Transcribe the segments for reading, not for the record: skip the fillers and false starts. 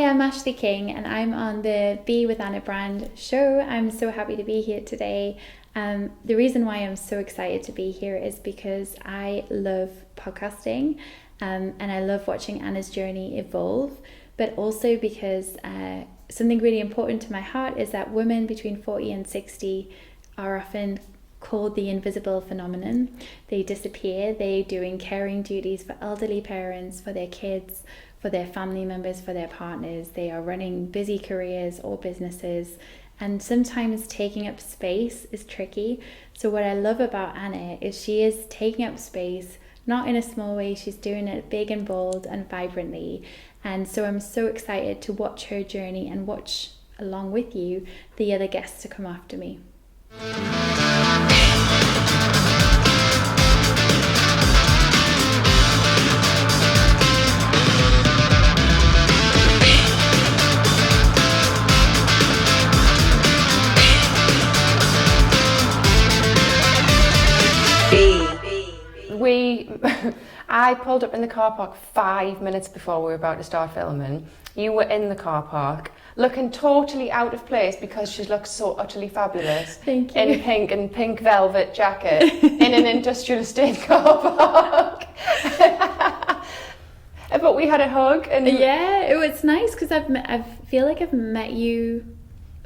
I'm Ashley King and I'm on the Be With Anna brand show. I'm so happy to be here today. The reason why I'm so excited to be here is because I love podcasting and I love watching Anna's journey evolve, but also because something really important to my heart is that women between 40 and 60 are often called the invisible phenomenon. They disappear. They're doing caring duties for elderly parents, for their kids, for their family members, for their partners. They are running busy careers or businesses, and sometimes taking up space is tricky. So what I love about Anna is she is taking up space, not in a small way. She's doing it big and bold and vibrantly. And so I'm so excited to watch her journey and watch along with you the other guests to come after me. I pulled up in the car park 5 minutes before we were about to start filming. You were in the car park, looking totally out of place because she looks so utterly fabulous. Thank you. In pink and pink velvet jacket in an industrial estate car park. But we had a hug and yeah, it was nice because I feel like I've met you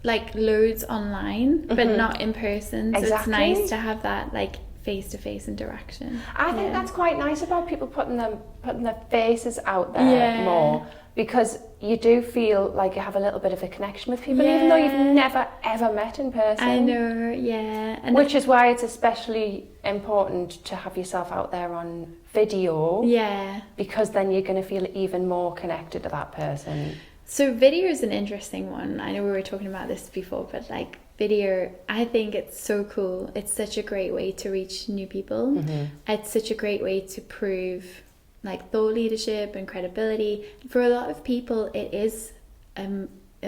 like loads online, but not in person. So exactly. It's nice to have that like face-to-face interaction. I think that's quite nice about people putting their faces out there more, because you do feel like you have a little bit of a connection with people, even though you've never ever met in person. I know, yeah. And which is why it's especially important to have yourself out there on video. Yeah. Because then you're going to feel even more connected to that person. So video is an interesting one. I know we were talking about this before, but like video, I think it's so cool. It's such a great way to reach new people. It's such a great way to prove like thought leadership and credibility. For a lot of people, it is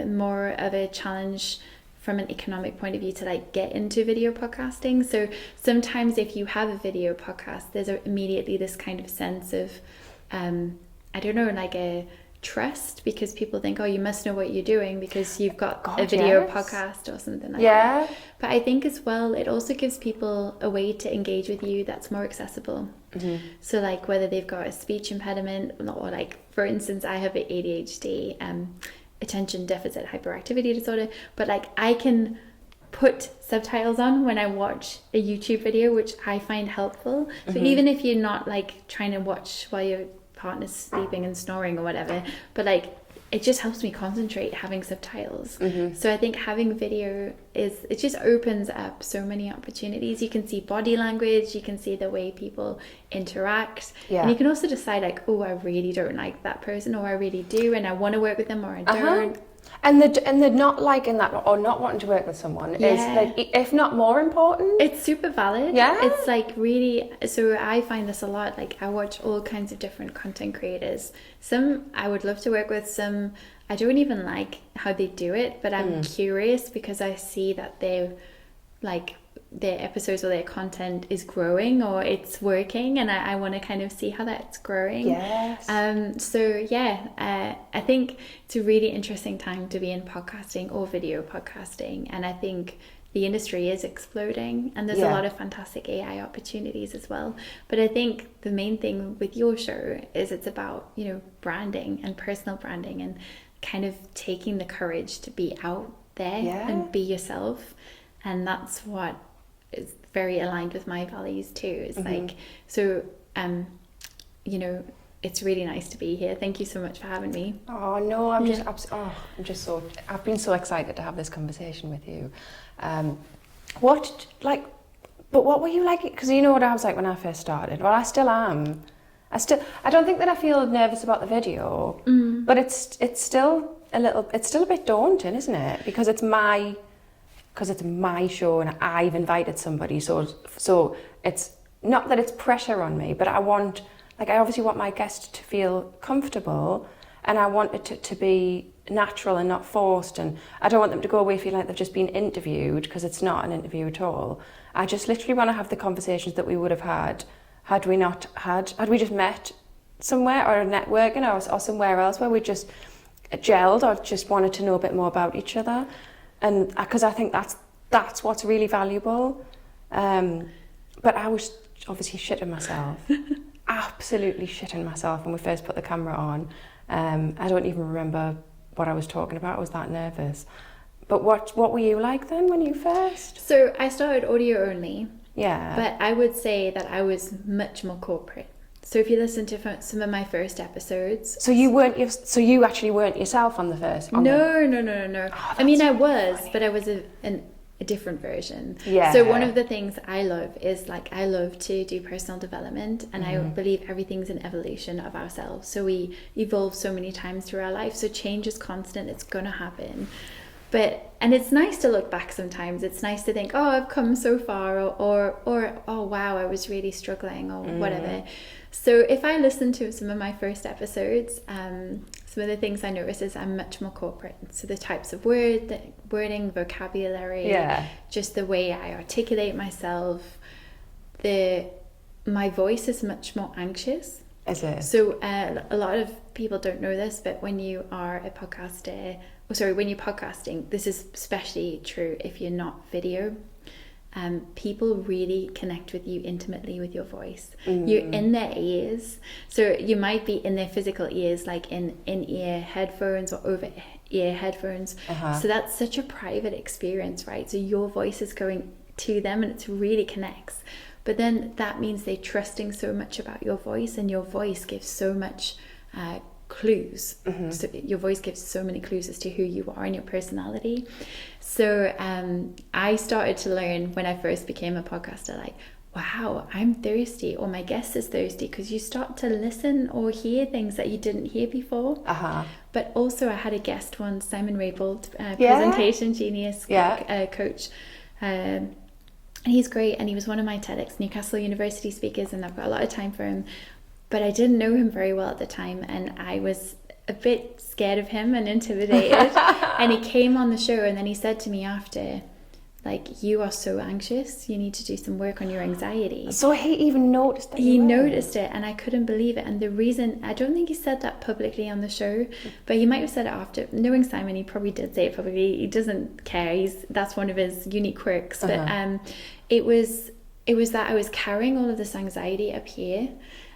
more of a challenge from an economic point of view to like get into video podcasting. So sometimes if you have a video podcast, there's immediately this kind of sense of, I don't know, like a trust, because people think, oh, you must know what you're doing because you've got a video podcast or something like that. But I think as well, it also gives people a way to engage with you that's more accessible. So like whether they've got a speech impediment or like, for instance, I have ADHD, attention deficit hyperactivity disorder, but like I can put subtitles on when I watch a YouTube video, which I find helpful. So even if you're not like trying to watch while your partner's sleeping and snoring or whatever, but like it just helps me concentrate having subtitles. So I think having video it just opens up so many opportunities. You can see body language, you can see the way people interact, and you can also decide like, oh, I really don't like that person, or I really do and I want to work with them, or I don't. And the not liking that or not wanting to work with someone is like, if not more important. It's super valid. Yeah. It's like really, so I find this a lot. Like I watch all kinds of different content creators. Some I would love to work with, some I don't even like how they do it, but I'm curious because I see that they're like their episodes or their content is growing or it's working, and I want to kind of see how that's growing. I think it's a really interesting time to be in podcasting or video podcasting, and I think the industry is exploding, and there's a lot of fantastic AI opportunities as well. But I think the main thing with your show is it's about, you know, branding and personal branding and kind of taking the courage to be out there and be yourself, and that's what is very aligned with my values too. It's like, so you know, it's really nice to be here. Thank you so much for having me. Oh no, I've been so excited to have this conversation with you. What were you like? Because you know what I was like when I first started. Well, I still am. I don't think that I feel nervous about the video, but it's still a bit daunting, isn't it? Because it's my show and I've invited somebody, so it's not that it's pressure on me, but I obviously want my guest to feel comfortable, and I want it to be natural and not forced, and I don't want them to go away feeling like they've just been interviewed, because it's not an interview at all. I just literally want to have the conversations that we would have had we just met somewhere or networking or somewhere else where we just gelled or just wanted to know a bit more about each other, and because I think that's what's really valuable. But I was obviously shitting myself, absolutely shitting myself when we first put the camera on. I don't even remember what I was talking about. I was that nervous. But what were you like then when you first? So I started audio only. Yeah. But I would say that I was much more corporate. So if you listen to some of my first episodes... So you actually weren't yourself on the first? No. Oh, I mean, I was, funny. But I was a different version. Yeah. So one of the things I love is like, I love to do personal development, and I believe everything's an evolution of ourselves. So we evolve so many times through our life. So change is constant. It's going to happen. And it's nice to look back sometimes. It's nice to think, oh, I've come so far, or oh, wow, I was really struggling, or whatever. So if I listen to some of my first episodes, some of the things I notice is I'm much more corporate. So the types of wording, vocabulary, just the way I articulate myself, my voice is much more anxious. Is it? So a lot of people don't know this, but when you are a podcaster, when you're podcasting, this is especially true if you're not video. People really connect with you intimately with your voice. You're in their ears. So you might be in their physical ears, like in-ear headphones or over-ear headphones. So that's such a private experience, right? So your voice is going to them, and it really connects. But then that means they're trusting so much about your voice, and your voice gives so much clues. So your voice gives so many clues as to who you are and your personality. So I started to learn when I first became a podcaster, like, wow, I'm thirsty, or my guest is thirsty, because you start to listen or hear things that you didn't hear before. But also I had a guest once, Simon Raybould, presentation genius coach. And he's great, and he was one of my TEDx Newcastle University speakers, and I've got a lot of time for him. But I didn't know him very well at the time, and I was a bit scared of him and intimidated. And he came on the show, and then he said to me after, like, you are so anxious, you need to do some work on your anxiety. So he even noticed that? He noticed it, and I couldn't believe it. And the reason, I don't think he said that publicly on the show, but he might have said it after. Knowing Simon, he probably did say it publicly. He doesn't care. That's one of his unique quirks. But it was that I was carrying all of this anxiety up here.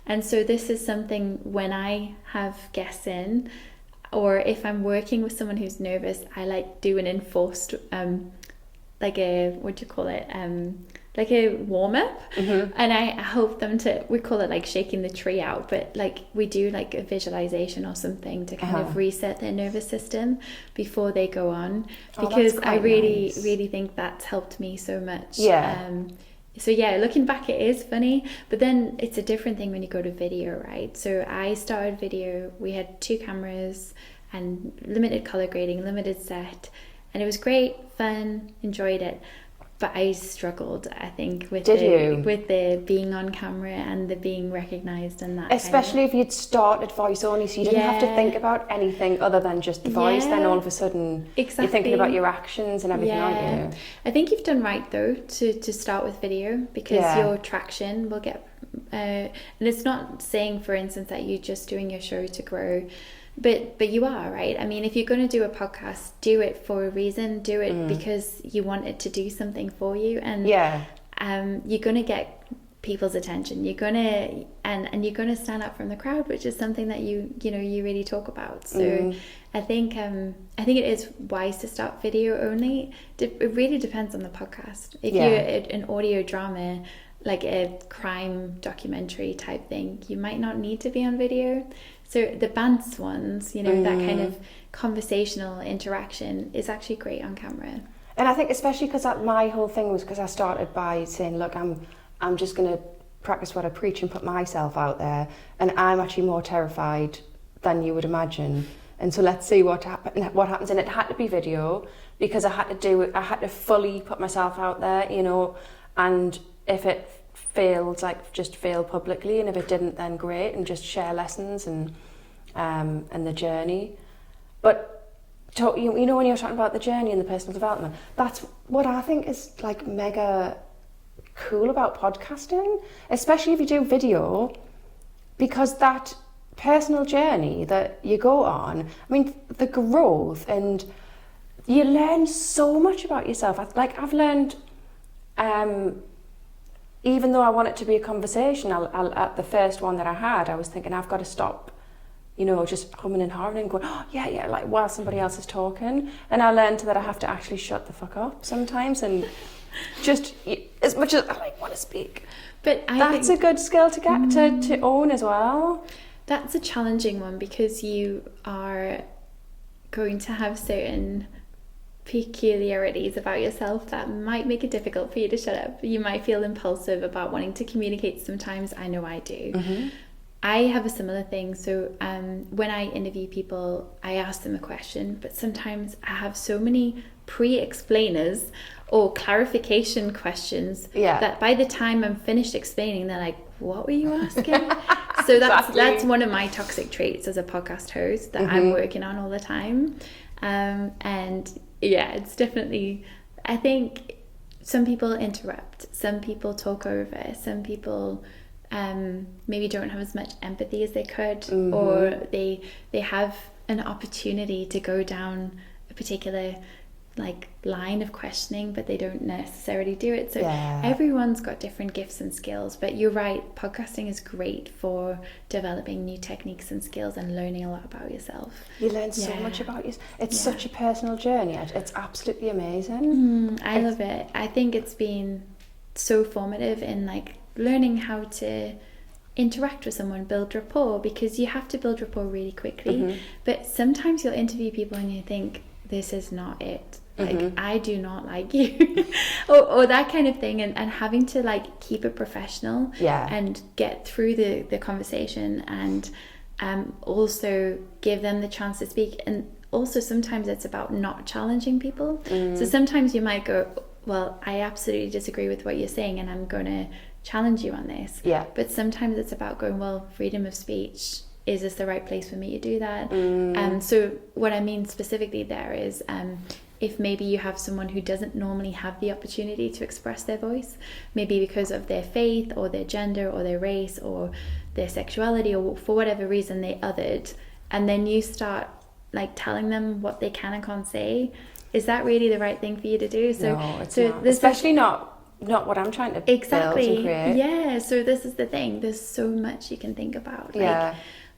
And so this is something when I have guests in, or if I'm working with someone who's nervous, I like do an enforced, like a, what do you call it? Like a warm up. And I help them we call it like shaking the tree out, but like we do like a visualization or something to kind of reset their nervous system before they go on, because I really, really think that's helped me so much. So yeah, looking back, it is funny, but then it's a different thing when you go to video, right? So I started video, we had 2 cameras and limited color grading, limited set, and it was great, fun, enjoyed it. But I struggled, I think, with the being on camera and the being recognised and that. Especially if you'd started voice only, so you didn't have to think about anything other than just the voice. Then all of a sudden, you're thinking about your actions and everything, aren't you? I think you've done right though to start with video, because your traction will get. And it's not saying, for instance, that you're just doing your show to grow. But you are, right? I mean, if you're going to do a podcast, do it for a reason. Do it because you want it to do something for you, and you're going to get people's attention. You're going to and you're going to stand up from the crowd, which is something that you really talk about. So I think it is wise to start video only. It really depends on the podcast. If you're an audio drama, like a crime documentary type thing, you might not need to be on video. So the Bants ones, that kind of conversational interaction is actually great on camera. And I think especially because my whole thing was because I started by saying, look, I'm just going to practice what I preach and put myself out there, and I'm actually more terrified than you would imagine. And so let's see what happens. And it had to be video, because I had to fully put myself out there, and if it failed, like just fail publicly, and if it didn't, then great, and just share lessons and the journey. But when you're talking about the journey and the personal development, that's what I think is like mega cool about podcasting, especially if you do video, because that personal journey that you go on. I mean, the growth, and you learn so much about yourself. I've learned, even though I want it to be a conversation, at the first one that I had, I was thinking I've got to stop, just humming and hawing and going, oh, yeah, like while somebody else is talking. And I learned that I have to actually shut the fuck up sometimes, and just, as much as I want to speak. But that's a good skill to get to own as well. That's a challenging one, because you are going to have certain peculiarities about yourself that might make it difficult for you to shut up. You might feel impulsive about wanting to communicate sometimes. I know I do. Mm-hmm. I have a similar thing. So when I interview people, I ask them a question, but sometimes I have so many pre-explainers or clarification questions that by the time I'm finished explaining, they're like, what were you asking? So that's one of my toxic traits as a podcast host that I'm working on all the time. And yeah, it's definitely, I think some people interrupt, some people talk over, some people maybe don't have as much empathy as they could, or they have an opportunity to go down a particular line of questioning, but they don't necessarily do it. So everyone's got different gifts and skills, but you're right, podcasting is great for developing new techniques and skills and learning a lot about yourself. You learn so much about yourself. It's such a personal journey. It's absolutely amazing. I love it. I think it's been so formative in learning how to interact with someone, build rapport, because you have to build rapport really quickly. But sometimes you'll interview people and you think, this is not it. I do not like you, or that kind of thing, and having to keep it professional and get through the conversation, and also give them the chance to speak. And also sometimes it's about not challenging people. So sometimes you might go, well, I absolutely disagree with what you're saying, and I'm going to challenge you on this. But sometimes it's about going, well, freedom of speech, is this the right place for me to do that? So what I mean specifically there is, if maybe you have someone who doesn't normally have the opportunity to express their voice, maybe because of their faith or their gender or their race or their sexuality, or for whatever reason they othered, and then you start telling them what they can and can't say, is that really the right thing for you to do? No, it's not. Especially not what I'm trying to build and create. Yeah, so this is the thing. There's so much you can think about.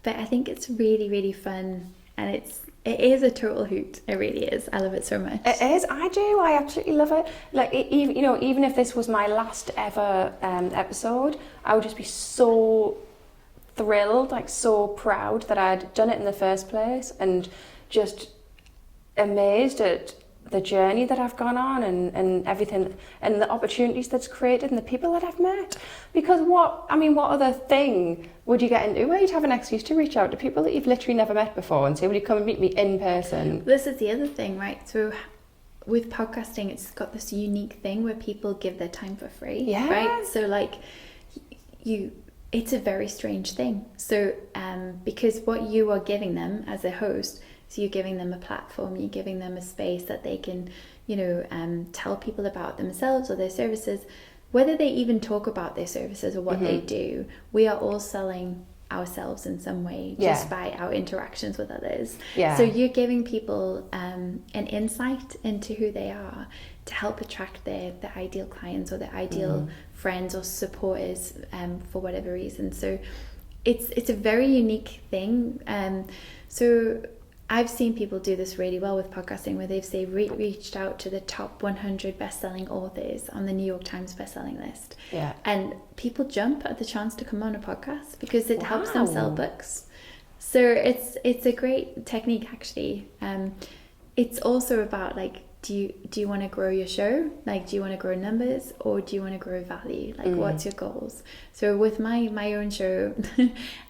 But I think it's really, really fun, and it is a total hoot. It really is. I love it so much. It is. I do. I absolutely love it. Even if this was my last ever episode, I would just be so thrilled, so proud that I'd done it in the first place, and just amazed at the journey that I've gone on, and everything, and the opportunities that's created, and the people that I've met. Because what other thing would you get into where you'd have an excuse to reach out to people that you've literally never met before and say, will you come and meet me in person? This is the other thing, right? So with podcasting, it's got this unique thing where people give their time for free, right? So it's a very strange thing. So because what you are giving them as a host, so you're giving them a platform, you're giving them a space that they can, tell people about themselves or their services, whether they even talk about their services or what they do. We are all selling ourselves in some way just by our interactions with others. So you're giving people an insight into who they are to help attract their ideal clients or their ideal friends or supporters for whatever reason. So it's a very unique thing. So I've seen people do this really well with podcasting, where they've reached out to the top 100 best-selling authors on the New York Times best-selling list. And people jump at the chance to come on a podcast because it helps them sell books. So it's a great technique, actually. It's also about do you want to grow your show? Do you want to grow numbers, or do you want to grow value? What's your goals? So with my own show,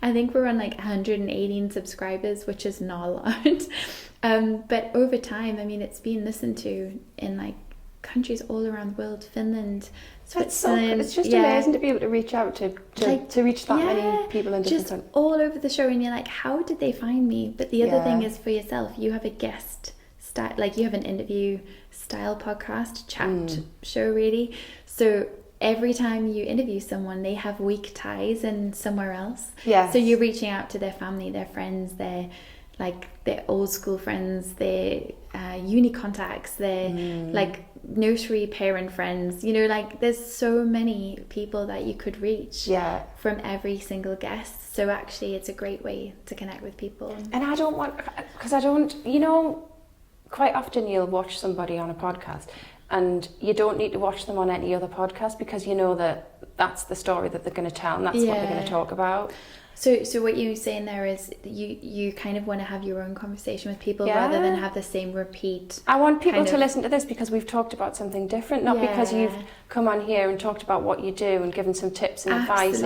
I think we're on 118 subscribers, which is not a lot. But over time, it's been listened to in countries all around the world, Finland, Switzerland. It's just amazing to be able to reach out to reach that many people in different countries. All over the show, and you're how did they find me? But the other thing is, for yourself, you have a guest style, you have an interview style podcast chat show, really. So every time you interview someone, they have weak ties in somewhere else. Yes. So you're reaching out to their family, their friends, their old school friends, their uni contacts, their like nursery parent friends. You know, like there's so many people that you could reach from every single guest. So actually, it's a great way to connect with people. And I don't want, because I don't, you know, quite often you'll watch somebody on a podcast and you don't need to watch them on any other podcast because you know that that's the story that they're going to tell and that's what they're going to talk about. So what you're saying there is you kind of want to have your own conversation with people rather than have the same repeat. I want people to listen to this because we've talked about something different, not because you've come on here and talked about what you do and given some tips and advice.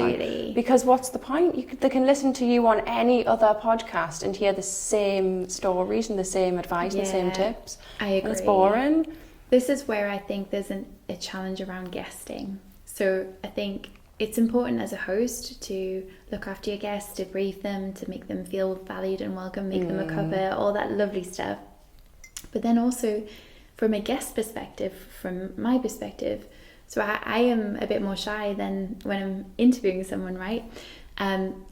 Because what's the point? They can listen to you on any other podcast and hear the same stories and the same advice and the same tips. I agree. And it's boring. This is where I think there's a challenge around guesting. So I think it's important as a host to look after your guests, to brief them, to make them feel valued and welcome, make them a cuppa, all that lovely stuff. But then also from a guest perspective, from my perspective, so I am a bit more shy than when I'm interviewing someone, right?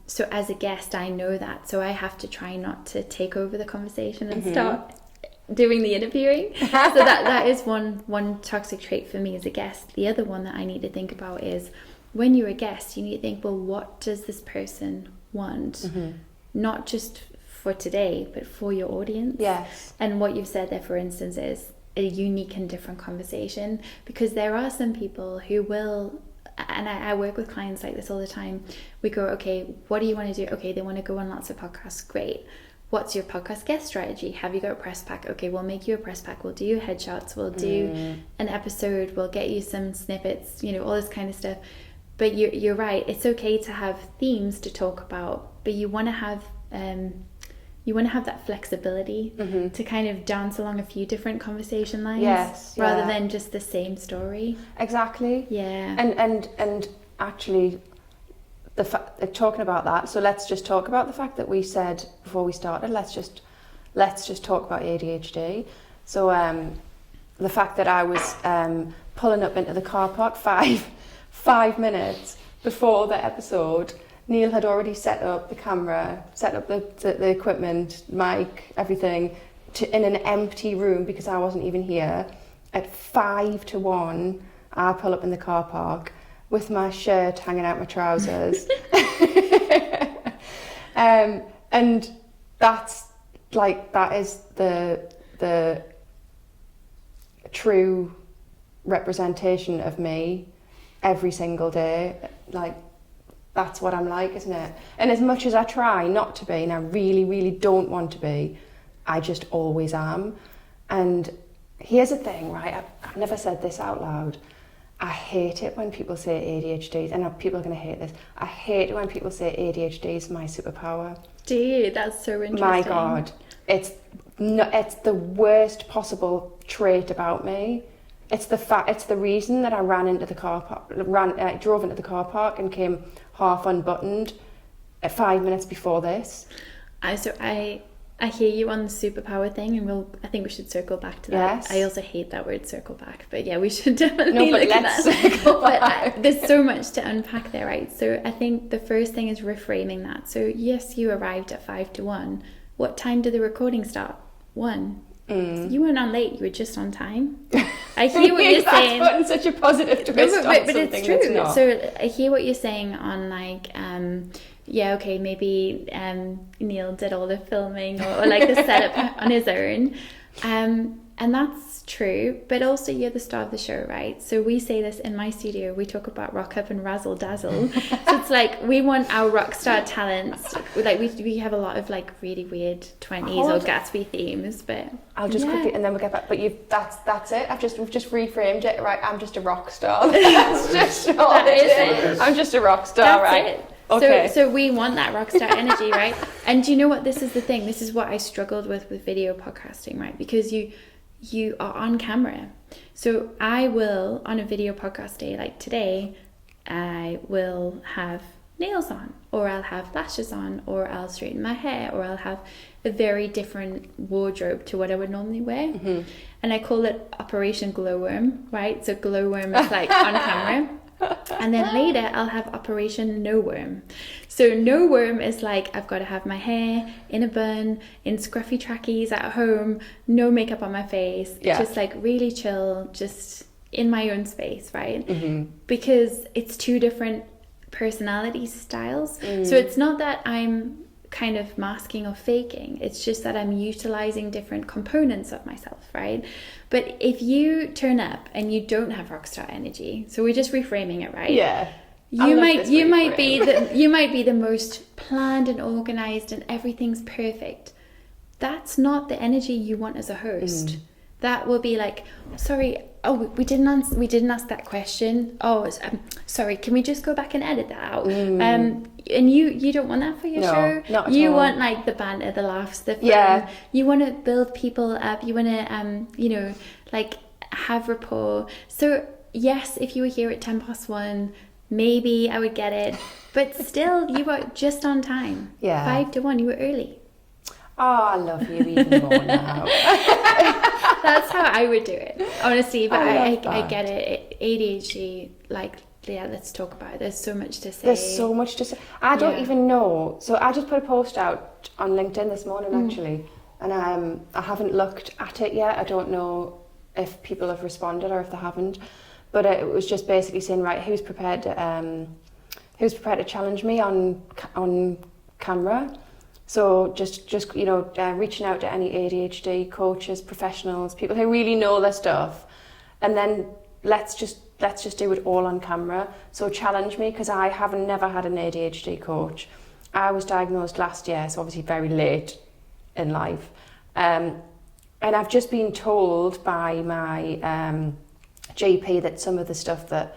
So as a guest, I know that. So I have to try not to take over the conversation and start doing the interviewing. So that is one toxic trait for me as a guest. The other one that I need to think about is when you're a guest, you need to think, well, what does this person want? Not just for today, but for your audience. Yes. And what you've said there, for instance, is a unique and different conversation, because there are some people who will, and I work with clients like this all the time. We go, okay, what do you want to do? Okay, they want to go on lots of podcasts. Great. What's your podcast guest strategy? Have you got a press pack? Okay, we'll make you a press pack. We'll do your headshots. We'll do an episode. We'll get you some snippets, you know, all this kind of stuff. But you're right. It's okay to have themes to talk about, but you want to have that flexibility to kind of dance along a few different conversation lines, rather than just the same story. Exactly. Yeah. And actually, talking about that. So let's just talk about the fact that we said before we started. Let's just talk about ADHD. So the fact that I was pulling up into the car park 5 minutes before the episode, Neil had already set up the camera, set up the equipment, mic, everything, in an empty room because I wasn't even here. At 5 to 1, I pull up in the car park with my shirt hanging out my trousers. And that's like, that is the true representation of me every single day. Like, that's what I'm like, isn't it? And as much as I try not to be, and I really, really don't want to be, I just always am. And here's the thing, right? I've never said this out loud. I hate it when people say ADHD, and people are going to hate this. I hate it when people say ADHD is my superpower. Dude, that's so interesting. My God. It's the worst possible trait about me. It's the reason that I drove into the car park and came half unbuttoned at 5 minutes before this. I hear you on the superpower thing, and I think we should circle back to that. Yes. I also hate that word circle back, but yeah, we should definitely look at that. Circle back. But there's so much to unpack there, right? So I think the first thing is reframing that. So yes, you arrived at 5 to 1. What time did the recording start? 1. You weren't on late, you were just on time. I hear what you're saying. That's putting such a positive twist on but something it's true. that's not. So I hear what you're saying on like, yeah, okay, maybe Neil did all the filming or like the setup on his own. And that's true, but also you're the star of the show, right? So we say this in my studio, we talk about rock up and razzle dazzle. So it's like we want our rock star talents. Like we have a lot of like really weird 20s or Gatsby themes, but I'll just quickly, and then we'll get back. But that's it. We've just reframed it, right? I'm just a rock star. That's just all it is. I'm just a rock star, that's right? It. Okay. So we want that rock star energy, right? And do you know what? This is the thing. This is what I struggled with video podcasting, right? Because you are on camera. So I will, on a video podcast day like today, I will have nails on, or I'll have lashes on, or I'll straighten my hair, or I'll have a very different wardrobe to what I would normally wear. And I call it Operation Glowworm, right? So Glowworm is like on camera. And then later I'll have Operation No Worm. So no worm is like, I've got to have my hair in a bun, in scruffy trackies at home, no makeup on my face, just like really chill, just in my own space, right? Because it's two different personality styles. So it's not that I'm kind of masking or faking, it's just that I'm utilizing different components of myself, right? But if you turn up and you don't have rockstar energy, so we're just reframing it, right? You might be the most planned and organized and everything's perfect. That's not the energy you want as a host. That will be like, sorry, we didn't ask that question. Sorry, can we just go back and edit that out? And you don't want that for your show. Not at you all. Want like the banter, the laughs, the fun. You want to build people up. You want to like have rapport. So yes, if you were here at 1:10, maybe I would get it, but still you were just on time. 5 to 1, you were early. Oh, I love you even more now. That's how I would do it, honestly. But I get it. ADHD, like, let's talk about it. There's so much to say. There's so much to say. I don't even know. So I just put a post out on LinkedIn this morning, actually, and I haven't looked at it yet. I don't know if people have responded or if they haven't. But it was just basically saying, right, who's prepared to challenge me on camera? So just reaching out to any ADHD coaches, professionals, people who really know their stuff, and then let's just do it all on camera. So challenge me, because I haven't never had an ADHD coach. I was diagnosed last year, so obviously very late in life, and I've just been told by my GP that some of the stuff that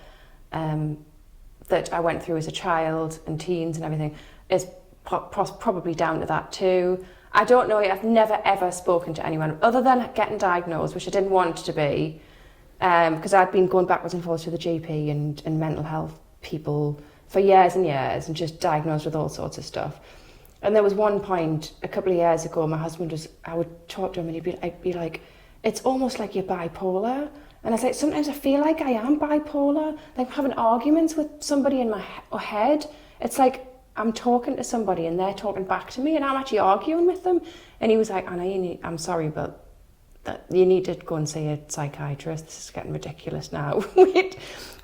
I went through as a child and teens and everything is probably down to that too. I don't know. I've never ever spoken to anyone other than getting diagnosed, which I didn't want to be, because I'd been going backwards and forwards to the GP and mental health people for years and years, and just diagnosed with all sorts of stuff. And there was one point a couple of years ago, my husband I would talk to him and he'd be like, it's almost like you're bipolar. And I was like, sometimes I feel like I am bipolar. Like I'm having arguments with somebody in my head. It's like I'm talking to somebody and they're talking back to me and I'm actually arguing with them. And he was like, Anna, I'm sorry, but you need to go and see a psychiatrist. This is getting ridiculous now.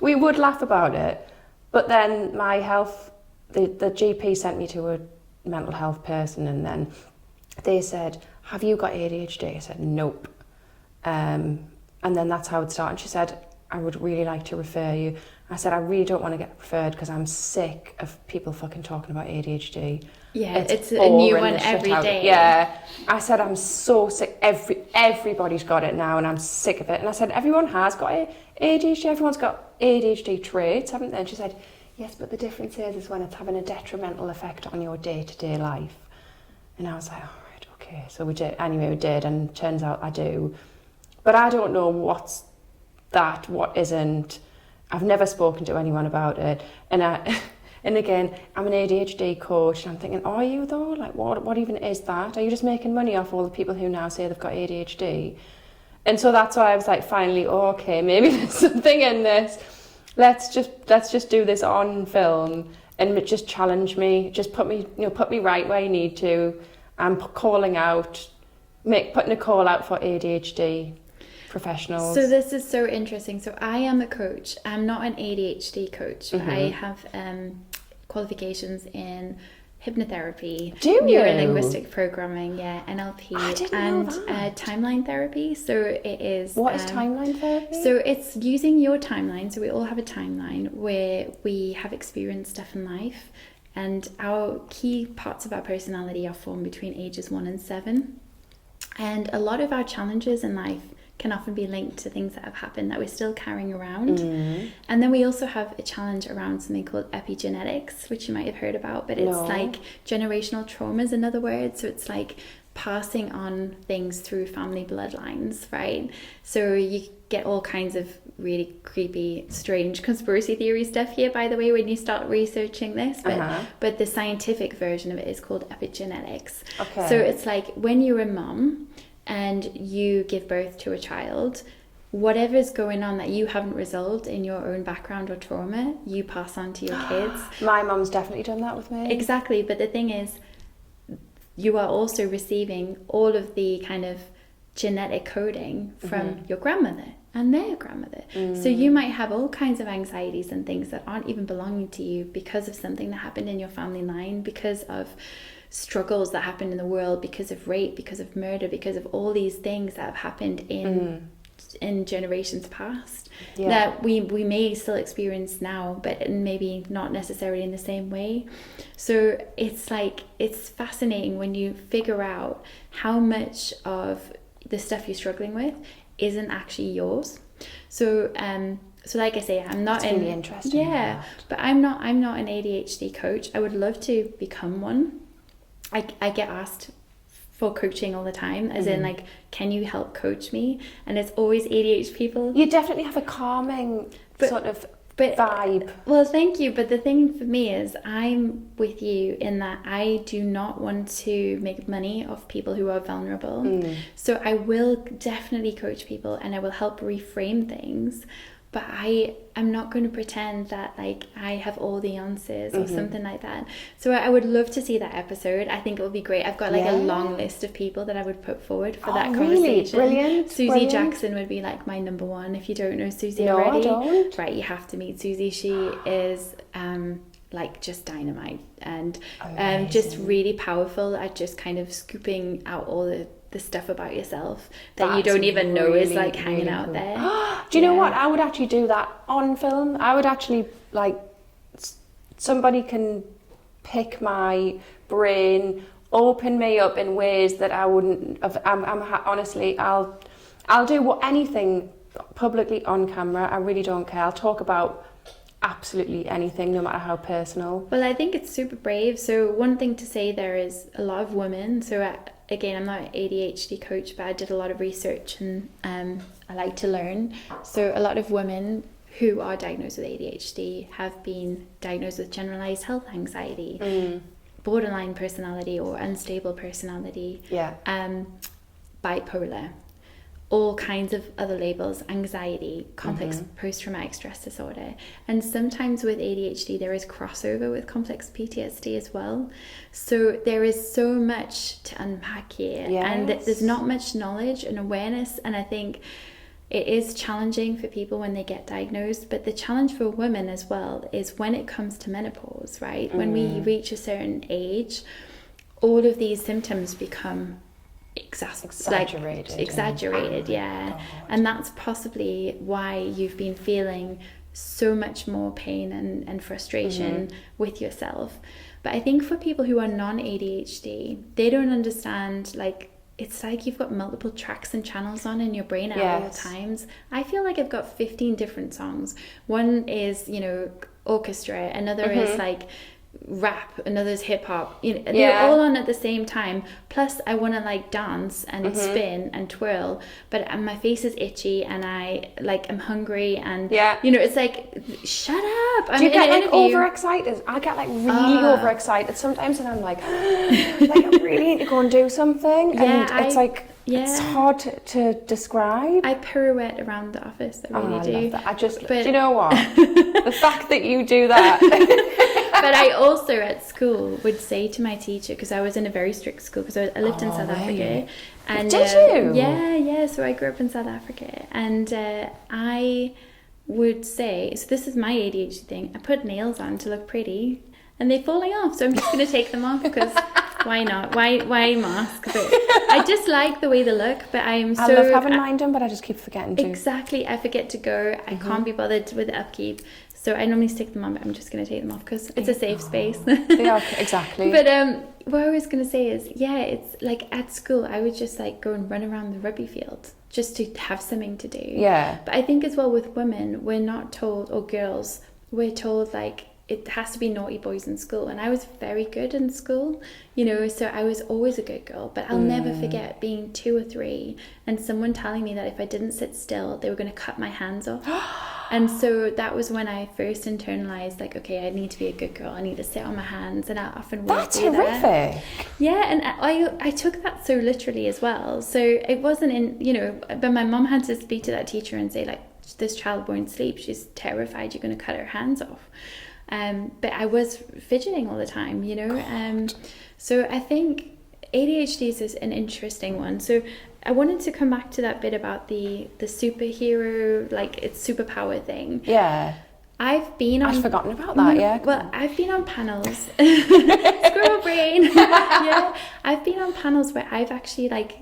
We would laugh about it. But then the GP sent me to a mental health person, and then they said, have you got ADHD? I said, nope. And then that's how it started. She said, I would really like to refer you. I said, I really don't want to get referred because I'm sick of people fucking talking about ADHD. Yeah, it's a new one every day. Yeah. I said, I'm so sick. Everybody's got it now and I'm sick of it. And I said, everyone has got ADHD. Everyone's got ADHD traits, haven't they? And she said, yes, but the difference is when it's having a detrimental effect on your day-to-day life. And I was like, all right, okay. So we did. Anyway, we did. And turns out I do. But I don't know what's that, what isn't. I've never spoken to anyone about it. And again, I'm an ADHD coach, and I'm thinking, are you though? Like, what even is that? Are you just making money off all the people who now say they've got ADHD? And so that's why I was like, finally, okay, maybe there's something in this. Let's just do this on film and just challenge me. Just put me right where you need to. I'm calling out, putting a call out for ADHD professionals. So this is so interesting. So I am a coach. I'm not an ADHD coach. Mm-hmm. I have qualifications in hypnotherapy, neuro-linguistic programming, NLP, and timeline therapy. So it is. What is timeline therapy? So it's using your timeline. So we all have a timeline where we have experienced stuff in life, and our key parts of our personality are formed between ages 1 and 7. And a lot of our challenges in life can often be linked to things that have happened that we're still carrying around. Mm. And then we also have a challenge around something called epigenetics, which you might have heard about, but it's like generational traumas, in other words. So it's like passing on things through family bloodlines, right? So you get all kinds of really creepy, strange conspiracy theory stuff here, by the way, when you start researching this. But the scientific version of it is called epigenetics. Okay. So it's like when you're a mum and you give birth to a child, whatever's going on that you haven't resolved in your own background or trauma, you pass on to your kids. My mum's definitely done that with me. Exactly. But the thing is, you are also receiving all of the kind of genetic coding from your grandmother and their grandmother. So you might have all kinds of anxieties and things that aren't even belonging to you because of something that happened in your family line, because of struggles that happened in the world, because of rape, because of murder, because of all these things that have happened in generations past that we may still experience now, but maybe not necessarily in the same way. So it's like, it's fascinating when you figure out how much of the stuff you're struggling with isn't actually yours. So like I say, I'm not really interesting. Yeah, but I'm not an ADHD coach. I would love to become one. I get asked for coaching all the time, as in like, can you help coach me? And it's always ADHD people. You definitely have a calming sort of vibe. Well, thank you. But the thing for me is, I'm with you in that I do not want to make money off people who are vulnerable. So I will definitely coach people and I will help reframe things. But I'm not going to pretend that like I have all the answers or something like that. So I would love to see that episode. I think it would be great. I've got like a long list of people that I would put forward for that conversation. Really? Brilliant. Susie Jackson would be like my number one. If you don't know Susie No, already, I don't. Right, you have to meet Susie. She is like just dynamite and just really powerful at just kind of scooping out all the stuff about yourself that you don't even know is like hanging out there. Do you know what? I would actually do that on film. I would actually, like, somebody can pick my brain, open me up in ways that I wouldn't have. Honestly, I'll do anything publicly on camera. I really don't care. I'll talk about absolutely anything, no matter how personal. Well, I think it's super brave. So one thing to say there is a lot of women. So again, I'm not an ADHD coach, but I did a lot of research and I like to learn. So a lot of women who are diagnosed with ADHD have been diagnosed with generalized health anxiety, borderline personality or unstable personality, bipolar, all kinds of other labels, anxiety, complex post-traumatic stress disorder. And sometimes with ADHD, there is crossover with complex PTSD as well. So there is so much to unpack here. And there's not much knowledge and awareness. And I think it is challenging for people when they get diagnosed. But the challenge for women as well is when it comes to menopause, right? When we reach a certain age, all of these symptoms become exaggerated, and that's possibly why you've been feeling so much more pain and frustration with yourself. But I think for people who are non-ADHD, they don't understand, like, it's like you've got multiple tracks and channels on in your brain at all times. I feel like I've got 15 different songs. One is, you know, orchestra, another is like rap, another's hip hop, you know, they're all on at the same time. Plus I want to like dance and spin and twirl, but my face is itchy and I'm hungry and you know, it's like, shut up. Do you get like overexcited? I get like really overexcited sometimes, and I'm like I really need to go and do something, and it's like it's hard to describe. I pirouette around the office. I really do. Love that. Do you know what? The fact that you do that. But I also at school would say to my teacher, because I was in a very strict school, because I lived in South Africa. And did you? Yeah. So I grew up in South Africa, and I would say, so this is my ADHD thing, I put nails on to look pretty, and they're falling off, so I'm just going to take them off, because why not? Why mask? But I just like the way they look, but I love having mine done, but I just keep forgetting to. Exactly, I forget to go. I can't be bothered with the upkeep. So I normally stick them on, but I'm just going to take them off because it's a safe space. They are, exactly. But what I was going to say is, it's like at school, I would just like go and run around the rugby field just to have something to do. Yeah. But I think as well with women, we're not told, or girls, we're told like it has to be naughty boys in school. And I was very good in school, you know, so I was always a good girl. But I'll never forget being 2 or 3 and someone telling me that if I didn't sit still, they were going to cut my hands off. And so that was when I first internalized, like, okay, I need to be a good girl. I need to sit on my hands, and I often won't That's do that. horrific. Yeah, and I took that so literally as well. So it wasn't in, you know, but my mum had to speak to that teacher and say, like, this child won't sleep. She's terrified you're going to cut her hands off. But I was fidgeting all the time, you know. So I think ADHD is an interesting one. So I wanted to come back to that bit about the superhero, like it's superpower thing. Yeah. I've been on... I'd forgotten about that, yeah. Well, I've been on panels. Squirrel brain. Yeah. I've been on panels where I've actually like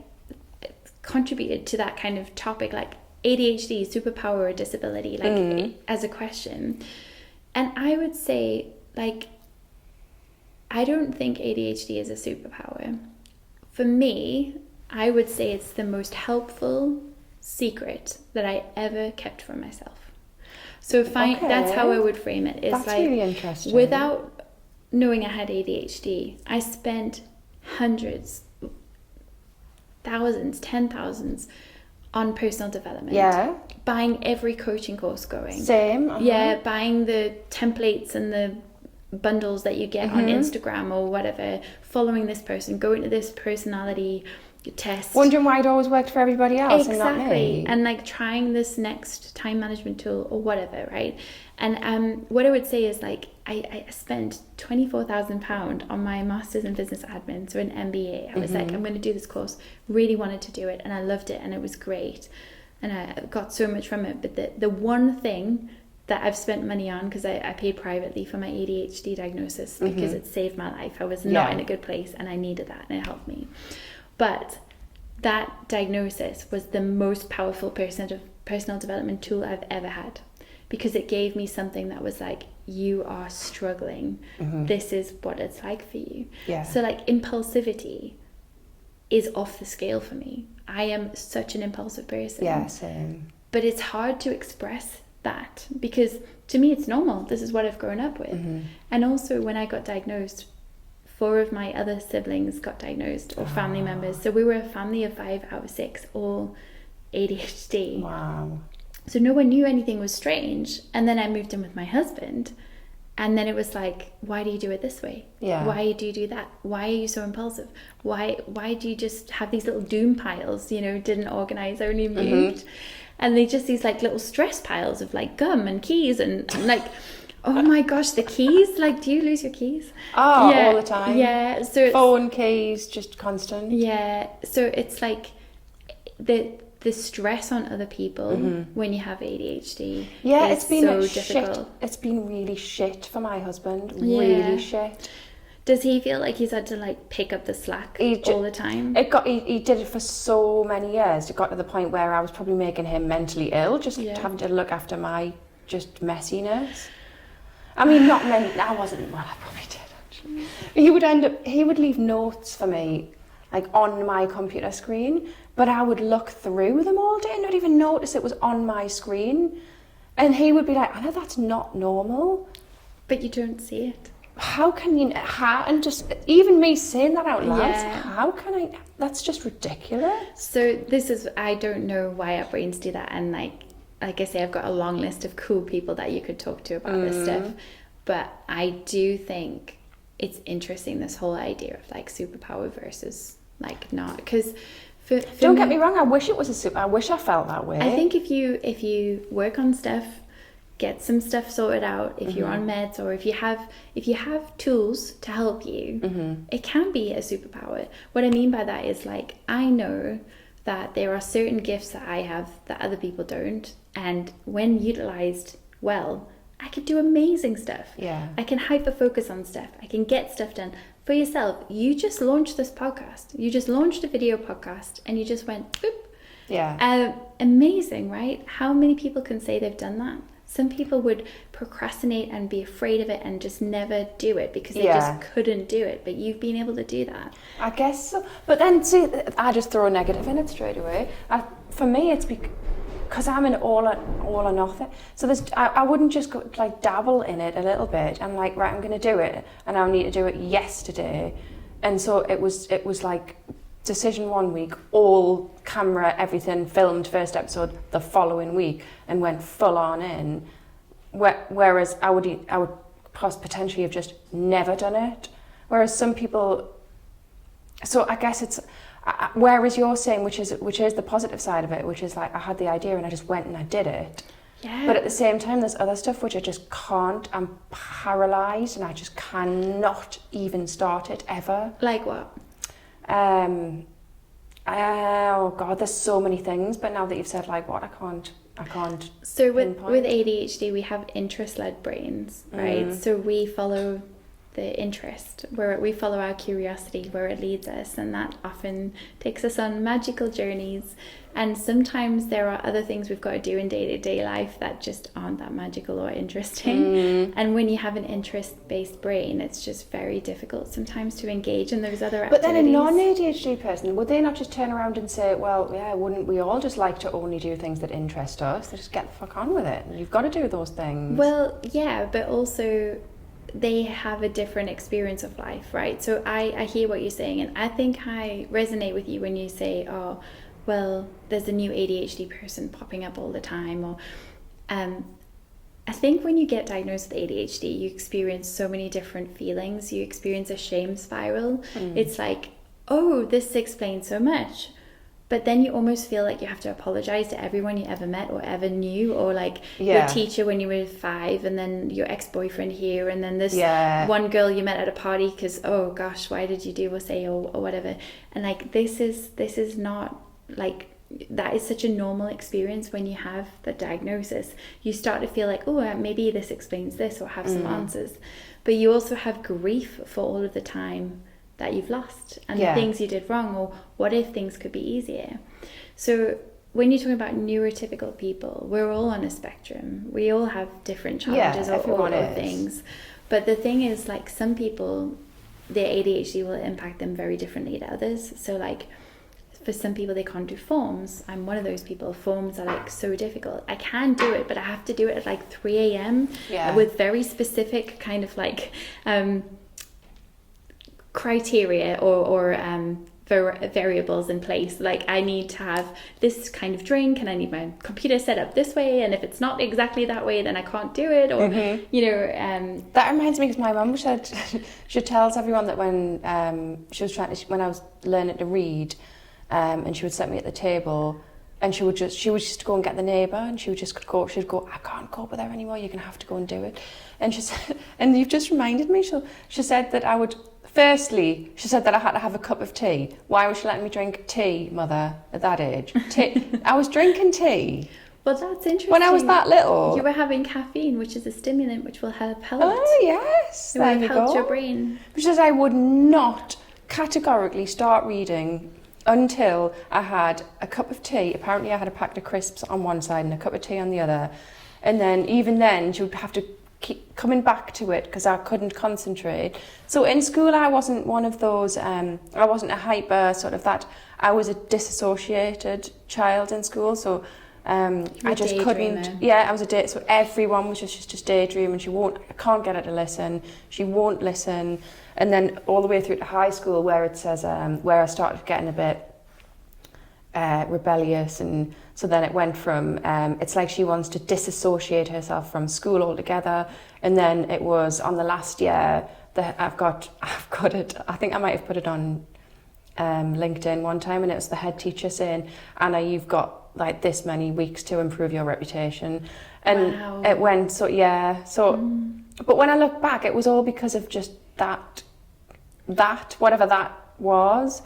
contributed to that kind of topic, like ADHD, superpower or disability, like as a question. And I would say, like, I don't think ADHD is a superpower. For me, I would say it's the most helpful secret that I ever kept from myself. So that's how I would frame it. Is that's like, really interesting. Without knowing I had ADHD, I spent hundreds, thousands, 10,000s on personal development. Yeah. Buying every coaching course going. Same. Yeah, buying the templates and the bundles that you get on Instagram or whatever, following this person, going to this personality test, wondering why it always worked for everybody else and not exactly, me. and like trying this next time management tool or whatever, right? And what I would say is, like, I spent £24,000 on my master's in business admin, so an MBA. I was like, I'm going to do this course, really wanted to do it, and I loved it, and it was great, and I got so much from it. But the one thing that I've spent money on, because I paid privately for my ADHD diagnosis because it saved my life. I was not in a good place and I needed that, and it helped me. But that diagnosis was the most powerful personal development tool I've ever had, because it gave me something that was like, you are struggling. This is what it's like for you. Yeah. So like impulsivity is off the scale for me. I am such an impulsive person. Yeah, same. But it's hard to express that, because to me it's normal. This is what I've grown up with. And also when I got diagnosed, 4 of my other siblings got diagnosed, or family members. So we were a family of 5 out of 6, all ADHD. Wow. So no one knew anything was strange. And then I moved in with my husband, and then it was like, why do you do it this way? Yeah. Why do you do that? Why are you so impulsive? Why do you just have these little doom piles, you know, didn't organize, only moved? And they just these like little stress piles of like gum and keys and like, oh my gosh, the keys, like, do you lose your keys? Oh, yeah, all the time. Yeah. So it's, phone, keys, just constant. Yeah. So it's like the stress on other people when you have ADHD. Yeah, is it's been so difficult. difficult. It's been really shit for my husband. Yeah. Really shit. Does he feel like he's had to like pick up the slack all the time? He did it for so many years. It got to the point where I was probably making him mentally ill, just having to look after my just messiness. I mean, not many. I wasn't. Well, I probably did actually. He would leave notes for me, like on my computer screen, but I would look through them all day and not even notice it was on my screen. And he would be like, "I know that's not normal," but you don't see it. How can you? And just even me saying that out loud, Yeah. how can I? That's just ridiculous. So this is, I don't know why our brains do that, and like I say, I've got a long list of cool people that you could talk to about this stuff, but I do think it's interesting, this whole idea of like superpower versus like not, because for Don't get me wrong, I wish it was a super. I wish I felt that way. I think if you work on stuff, get some stuff sorted out, if you're on meds, or if you have tools to help you, it can be a superpower. What I mean by that is, like, I know that there are certain gifts that I have that other people don't, and when utilized well, I can do amazing stuff. Yeah. I can hyper focus on stuff. I can get stuff done. For yourself, you just launched this podcast. You just launched a video podcast, and you just went, boop. Yeah. Amazing, right? How many people can say they've done that? Some people would procrastinate and be afraid of it and just never do it because they just couldn't do it. But you've been able to do that. I guess so. But then, see, I just throw a negative in it straight away. For me, it's because I'm an all or nothing. So I wouldn't just go like dabble in it a little bit. I'm like, right, I'm going to do it, and I need to do it yesterday. And so it was like decision one week, all camera, everything, filmed first episode the following week and went full on in. Whereas I would potentially have just never done it. Whereas some people, so I guess it's, whereas you're saying, which is the positive side of it, which is like I had the idea and I just went and I did it. Yeah. But at the same time, there's other stuff which I just can't. I'm paralysed and I just cannot even start it ever. Like what? Oh God, there's so many things. But now that you've said like what, I can't. So with ADHD, we have interest-led brains, right? So we follow the interest, where we follow our curiosity where it leads us, and that often takes us on magical journeys. And sometimes there are other things we've got to do in day-to-day life that just aren't that magical or interesting. And when you have an interest-based brain, it's just very difficult sometimes to engage in those other activities. But then a non-ADHD person, would they not just turn around and say, well, yeah, wouldn't we all just like to only do things that interest us? They just get the fuck on with it. And you've got to do those things. Well, yeah, but also they have a different experience of life, right? So I hear what you're saying, and I think I resonate with you when you say, oh, well, there's a new ADHD person popping up all the time. Or I think when you get diagnosed with ADHD, you experience so many different feelings. You experience a shame spiral. It's like, oh, this explains so much. But then you almost feel like you have to apologize to everyone you ever met or ever knew, or like your teacher when you were 5, and then your ex-boyfriend here, and then this one girl you met at a party because, oh gosh, why did you do or say or whatever. And like this is not like, that is such a normal experience when you have the diagnosis. You start to feel like, oh, maybe this explains this, or have some answers. But you also have grief for all of the time that you've lost and the things you did wrong, or what if things could be easier. So when you're talking about neurotypical people, we're all on a spectrum. We all have different challenges or things. But the thing is, like, some people, their ADHD will impact them very differently to others. So like for some people, they can't do forms. I'm one of those people. Forms are like so difficult. I can do it, but I have to do it at like 3 a.m. With very specific kind of like criteria or variables in place. Like I need to have this kind of drink, and I need my computer set up this way, and if it's not exactly that way, then I can't do it. Or you know, that reminds me, because my mum said she tells everyone that when she was when I was learning to read, and she would set me at the table, and she would just go and get the neighbour, and she'd go, I can't cope with her anymore, you're gonna have to go and do it. And she said, and you've just reminded me, she said that I would. Firstly, she said that I had to have a cup of tea. Why was she letting me drink tea, mother, at that age? Tea. I was drinking tea. Well, that's interesting. When I was that little. You were having caffeine, which is a stimulant which will help. Oh, yes. It will help your brain. She says I would not categorically start reading until I had a cup of tea. Apparently I had a packet of crisps on one side and a cup of tea on the other. And then, even then, she would have to keep coming back to it because I couldn't concentrate. So in school I wasn't one of those, I wasn't a hyper sort of that, I was a disassociated child in school, so I just couldn't, I was so everyone was just daydreaming. I can't get her to listen, she won't listen. And then all the way through to high school where it says, where I started getting a bit rebellious, and so then it went from it's like she wants to disassociate herself from school altogether. And then it was on the last year that I've got it, I think I might have put it on LinkedIn one time, and it was the head teacher saying, Anna, you've got like this many weeks to improve your reputation. And it went but when I look back, it was all because of just that whatever that was.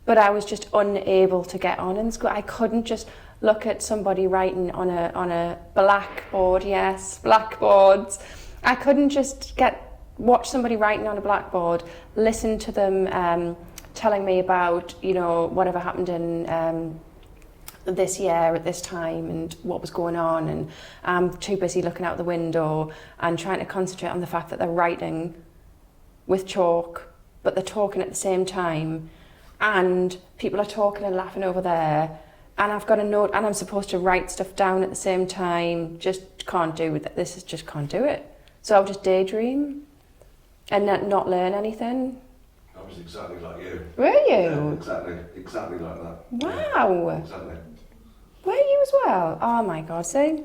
But I was just unable to get on in school. I couldn't just look at somebody writing on a blackboard. Yes, blackboards. I couldn't just watch somebody writing on a blackboard, listen to them telling me about, you know, whatever happened in this year at this time and what was going on, and I'm too busy looking out the window and trying to concentrate on the fact that they're writing with chalk, but they're talking at the same time. And people are talking and laughing over there, and I've got a note, and I'm supposed to write stuff down at the same time. Just can't do it. Just can't do it. So I'll just daydream and not learn anything. I was exactly like you. Were you? Yeah, exactly like that. Wow. Yeah, exactly. Were you as well? Oh my God, see?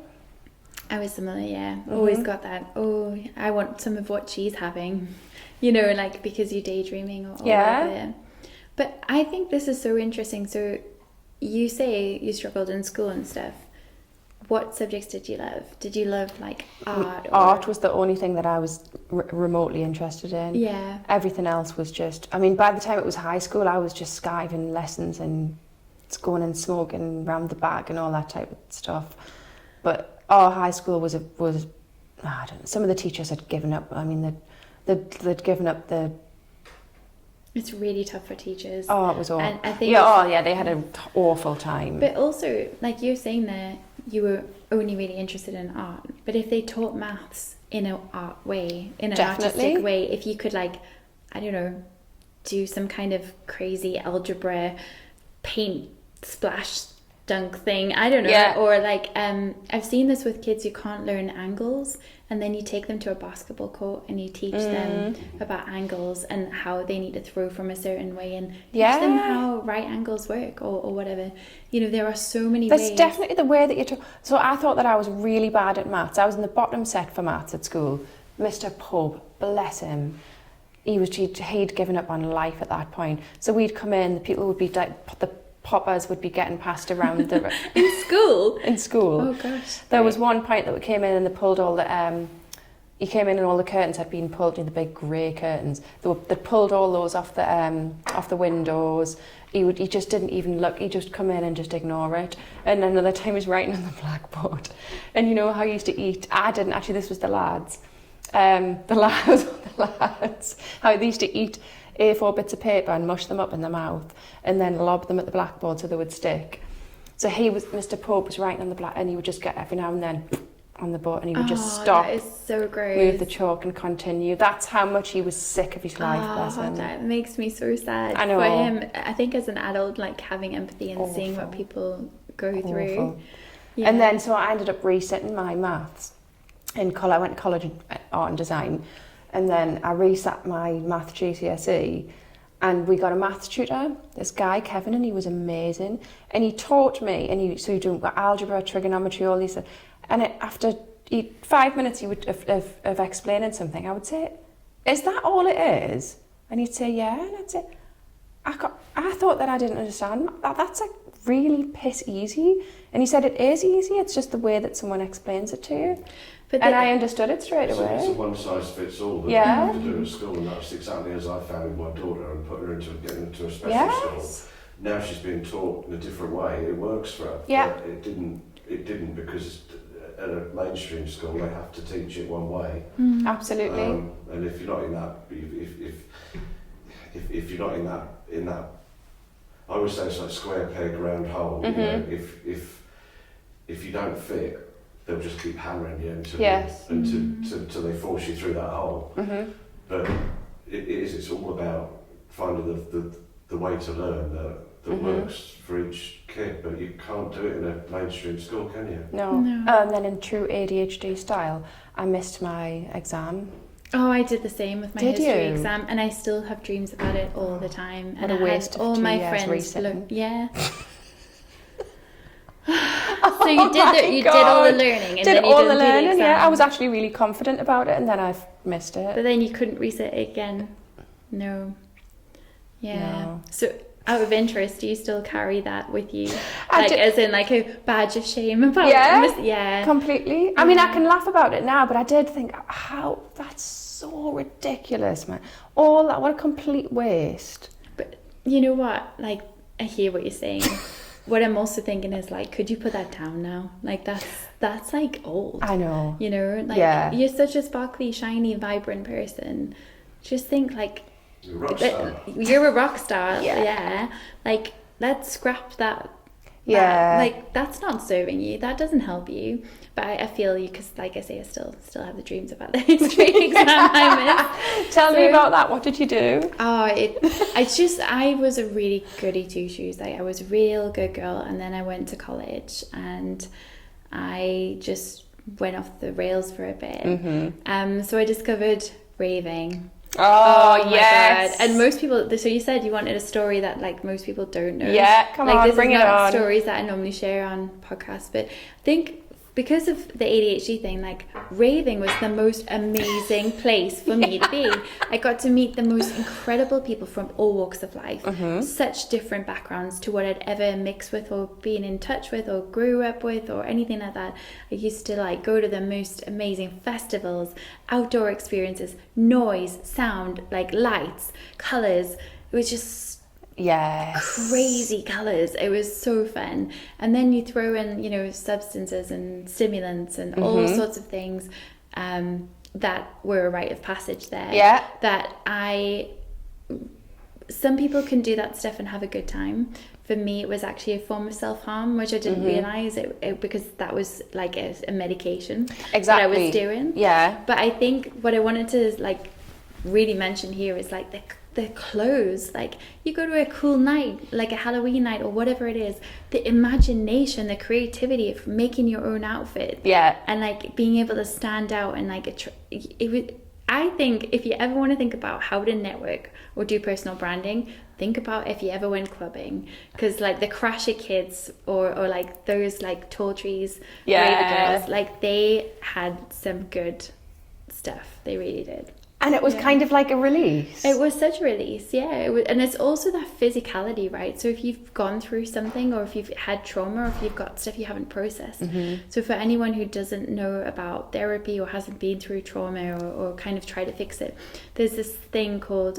I was similar, yeah. Always got that, oh, I want some of what she's having, you know, like because you're daydreaming or whatever. But I think this is so interesting. So you say you struggled in school and stuff. What subjects did you love? Did you love like art? Art was the only thing that I was remotely interested in. Yeah. Everything else was just, I mean, by the time it was high school, I was just skiving lessons and going and smoking round the back and all that type of stuff. But high school was I don't know, some of the teachers had given up. I mean, they'd given up the... It's really tough for teachers. Oh, it was awful. And I think they had an awful time. But also, like you're saying there, you were only really interested in art. But if they taught maths in an art way, in an artistic way, if you could like, I don't know, do some kind of crazy algebra paint splash dunk thing, I don't know, or like I've seen this with kids who can't learn angles, and then you take them to a basketball court and you teach them about angles and how they need to throw from a certain way, and teach them how right angles work or whatever. You know, there are so many ways. That's definitely the way that you so I thought that I was really bad at maths. I was in the bottom set for maths at school. Mr. Pope, bless him, he'd given up on life at that point. So we'd come in, the people would be like, the poppers would be getting passed around the in school. Oh gosh. There was one point that we came in and they pulled all the he came in and all the curtains had been pulled, the big grey curtains. They pulled all those off the windows. He just didn't even look. He just come in and just ignore it. And another time he was writing on the blackboard. And you know how he used to eat? I didn't actually. This was the lads. The lads. How they used to eat A4 bits of paper and mush them up in their mouth and then lob them at the blackboard so they would stick. So Mr. Pope was writing on the black, and he would just get every now and then on the board and he would just stop. That is so gross. Move the chalk and continue. That's how much he was sick of his life. That makes me so sad. I know. For him, I think as an adult, like having empathy and seeing what people go through. Yeah. And then so I ended up resetting my maths in college. I went to college in art and design, and then I reset my math GCSE, and we got a maths tutor, this guy Kevin, and he was amazing, and he taught me, and he doing algebra, trigonometry, all these, and after 5 minutes he would of explaining something, I would say, "Is that all it is?" And he'd say, "Yeah," and I'd say, I thought that I didn't understand. That's like really piss easy. And he said it is easy, it's just the way that someone explains it to you. And I understood it straight away. It's a one-size-fits-all that you have to do at school, and that's exactly as I found with my daughter and put her getting into a special school. Now she's being taught in a different way. It works for her. Yeah. But it didn't because at a mainstream school they have to teach it one way. Absolutely. And if you're not in that, if you're not in that, I always say it's like square peg round hole. You know, if you don't fit, they'll just keep hammering you until they force you through that hole. But it's all about finding the way to learn that works for each kid, but you can't do it in a mainstream school, can you? No. And then in true ADHD style, I missed my exam. Oh, I did the same with my history exam, and I still have dreams about it all the time. What and a waste of all 2 my years friends resitting. So you did all the learning, and then you didn't do the exam. Yeah. I was actually really confident about it, and then I've missed it. But then you couldn't resit it again. No. Yeah. No. So out of interest, do you still carry that with you? As in like a badge of shame about completely. I mean, I can laugh about it now, but I did think, how that's so ridiculous, man. All that, what a complete waste. But you know what? Like, I hear what you're saying. What I'm also thinking is like, could you put that down now? Like that's like old. I know. You know, like you're such a sparkly, shiny, vibrant person. Just think like you're a rock star. Yeah. Like, let's scrap that. Like, that's not serving you. That doesn't help you. But I feel you, because like I say, I still have the dreams about the history exam I missed. Tell me about that. What did you do? I was a really goody two shoes. Like, I was a real good girl, and then I went to college and I just went off the rails for a bit. So I discovered raving. Oh, my yes. God. And most people, so you said you wanted a story that like most people don't know. Yeah, come on, bring it on. Stories that I normally share on podcasts, but I think because of the ADHD thing, like Raving was the most amazing place for me to be. I got to meet the most incredible people from all walks of life, such different backgrounds to what I'd ever mixed with or been in touch with or grew up with or anything like that. I used to like go to the most amazing festivals, outdoor experiences, noise, sound, like lights, colors. It was just crazy colors. It was so fun. And then you throw in, you know, substances and stimulants and all sorts of things that were a rite of passage there. Yeah. Some people can do that stuff and have a good time. For me, it was actually a form of self-harm, which I didn't realize it because that was like a medication that I was doing. Yeah. But I think what I wanted to like really mention here is like the clothes. Like you go to a cool night, like a Halloween night or whatever it is, the imagination, the creativity of making your own outfit, and like being able to stand out and like I think if you ever want to think about how to network or do personal branding, think about if you ever went clubbing, because like the Crasher Kids or like those like Tall Trees, Raver Girls, like they had some good stuff. They really did. And it was kind of like a release. It was such a release, yeah. And it's also that physicality, right? So if you've gone through something or if you've had trauma or if you've got stuff you haven't processed. So for anyone who doesn't know about therapy or hasn't been through trauma or kind of try to fix it, there's this thing called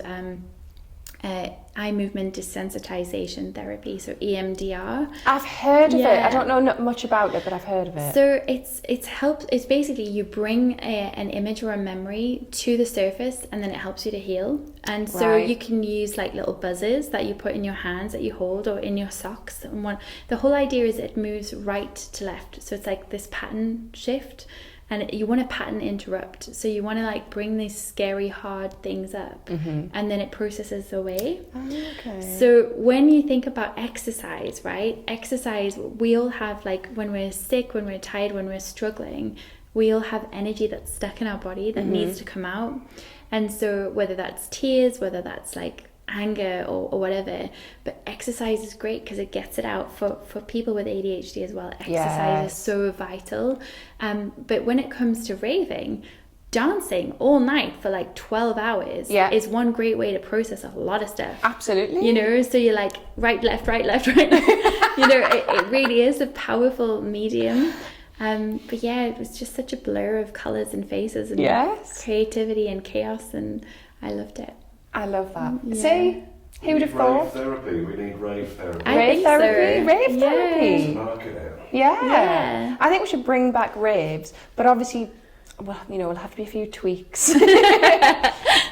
eye movement desensitization therapy, so EMDR. I've heard of it. I don't know much about it, but I've heard of it. So it's basically you bring an image or a memory to the surface and then it helps you to heal. And so you can use like little buzzers that you put in your hands that you hold or in your socks. And the whole idea is it moves right to left. So it's like this pattern shift. And you want to pattern interrupt. So you want to like bring these scary, hard things up and then it processes away. Okay. So when you think about exercise, right? Exercise, we all have like when we're sick, when we're tired, when we're struggling, we all have energy that's stuck in our body that needs to come out. And so whether that's tears, whether that's like anger or whatever, but exercise is great because it gets it out for people with ADHD as well. Exercise is so vital. But when it comes to raving, dancing all night for like 12 hours is one great way to process a lot of stuff. Absolutely. You know, so you're like right, left, right, left, right. You know, it really is a powerful medium. But yeah, it was just such a blur of colours and faces and creativity and chaos, and I loved it. I love that. See? Who would have thought? Rave therapy. We need rave therapy. Rave therapy. Rave therapy. Let's market it. Yeah. I think we should bring back raves, but obviously, well, you know, we'll have to be a few tweaks.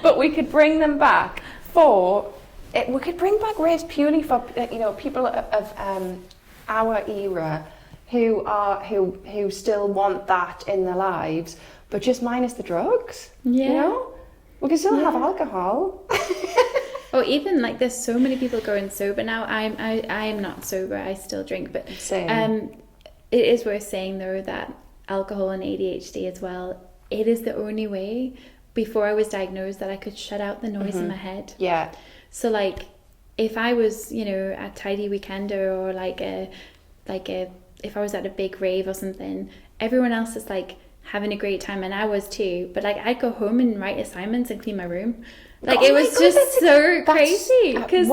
But we could bring them back we could bring back raves purely for, you know, people of our era who still want that in their lives, but just minus the drugs. You know? We can still have alcohol. Or even like there's so many people going sober now. I am not sober. I still drink, but Same. It is worth saying though that alcohol and ADHD as well, it is the only way before I was diagnosed that I could shut out the noise in my head. Yeah. So like if I was, you know, a tidy weekender or if I was at a big rave or something, everyone else is like having a great time, and I was too, but like I'd go home and write assignments and clean my room. Like it was just so crazy because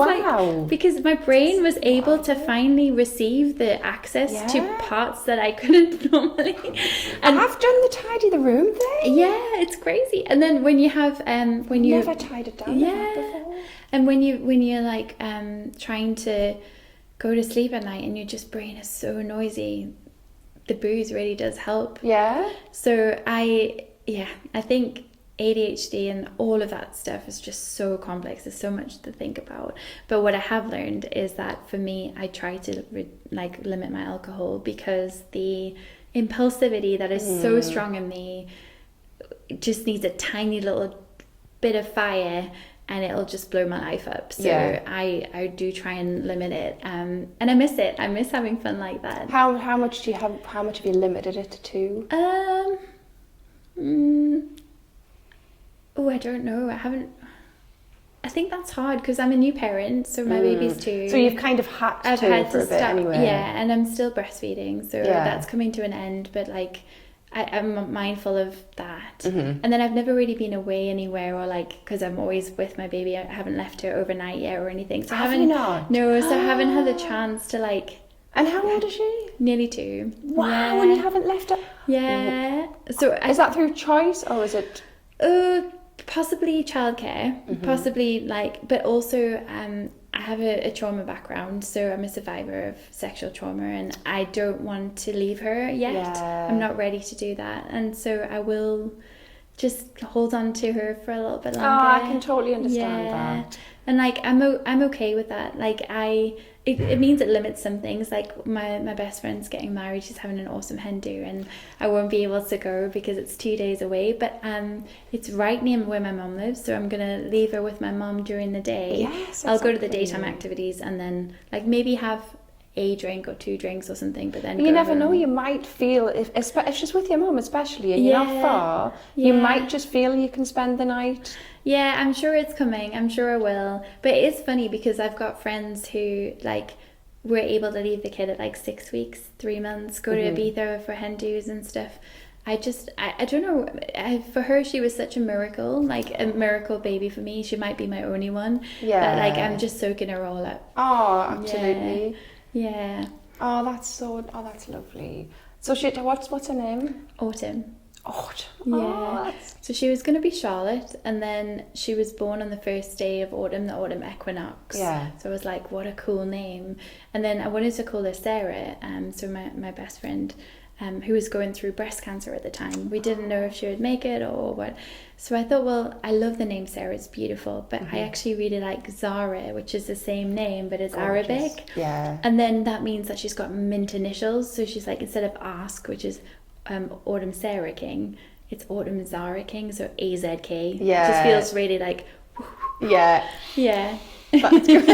because my brain was able to finally receive the access to parts that I couldn't normally. And I've done the tidy the room thing. Yeah, it's crazy. And then when you have when you never tied it down before. And when you're like trying to go to sleep at night and your just brain is so noisy, the booze really does help. Yeah. So I think ADHD and all of that stuff is just so complex. There's so much to think about. But what I have learned is that for me, I try to limit my alcohol because the impulsivity that is so strong in me just needs a tiny little bit of fire and it'll just blow my life up. So I do try and limit it. And I miss it. I miss having fun like that. How much have you limited it to? Oh, I don't know. I think that's hard because I'm a new parent, so my baby's 2. So you've kind of had for a bit anyway. Yeah, and I'm still breastfeeding, so that's coming to an end. But like, I'm mindful of that. And then I've never really been away anywhere, or like, because I'm always with my baby. I haven't left her overnight yet or anything. So Have you not? No, so I haven't had the chance to like. And how old is she? Nearly 2. Wow, yeah. and you haven't left her. Yeah. So is that through choice or is it? Possibly childcare, possibly like, but also I have a trauma background, so I'm a survivor of sexual trauma, and I don't want to leave her yet. Yeah. I'm not ready to do that, and so I will just hold on to her for a little bit longer. Oh, I can totally understand that. And like I'm okay with that. Like it means it limits some things. Like my best friend's getting married. She's having an awesome hen do, and I won't be able to go because it's 2 days away. But it's right near where my mum lives, so I'm gonna leave her with my mum during the day. Yes, I'll go to the daytime activities and then like maybe have a drink or 2 drinks or something. But then you never know. You might feel if she's with your mum, especially, and you're not far, you might just feel you can spend the night. Yeah, I'm sure it's coming. I'm sure I will. But it's funny because I've got friends who like were able to leave the kid at like 6 weeks, 3 months, go to Ibiza for hen do's and stuff. I don't know. For her, she was such a miracle, like a miracle baby for me. She might be my only one. Yeah. But like I'm just soaking her all up. Oh, absolutely. Yeah. Oh, that's lovely. So what's her name? Autumn. Autumn. Yeah. So she was going to be Charlotte, and then she was born on the first day of autumn, the autumn equinox. Yeah. So I was like, what a cool name. And then I wanted to call her Sarah. So my best friend, who was going through breast cancer at the time, we didn't know if she would make it or what. So I thought, well, I love the name Sarah, it's beautiful, but I actually really like Zara, which is the same name, but it's Gorgeous. Arabic. Yeah. And then that means that she's got mint initials. So she's like, instead of Ask, which is Autumn Sarah King, it's Autumn Zara King, so AZK. Yeah. It just feels really like, Yeah. yeah. That's good.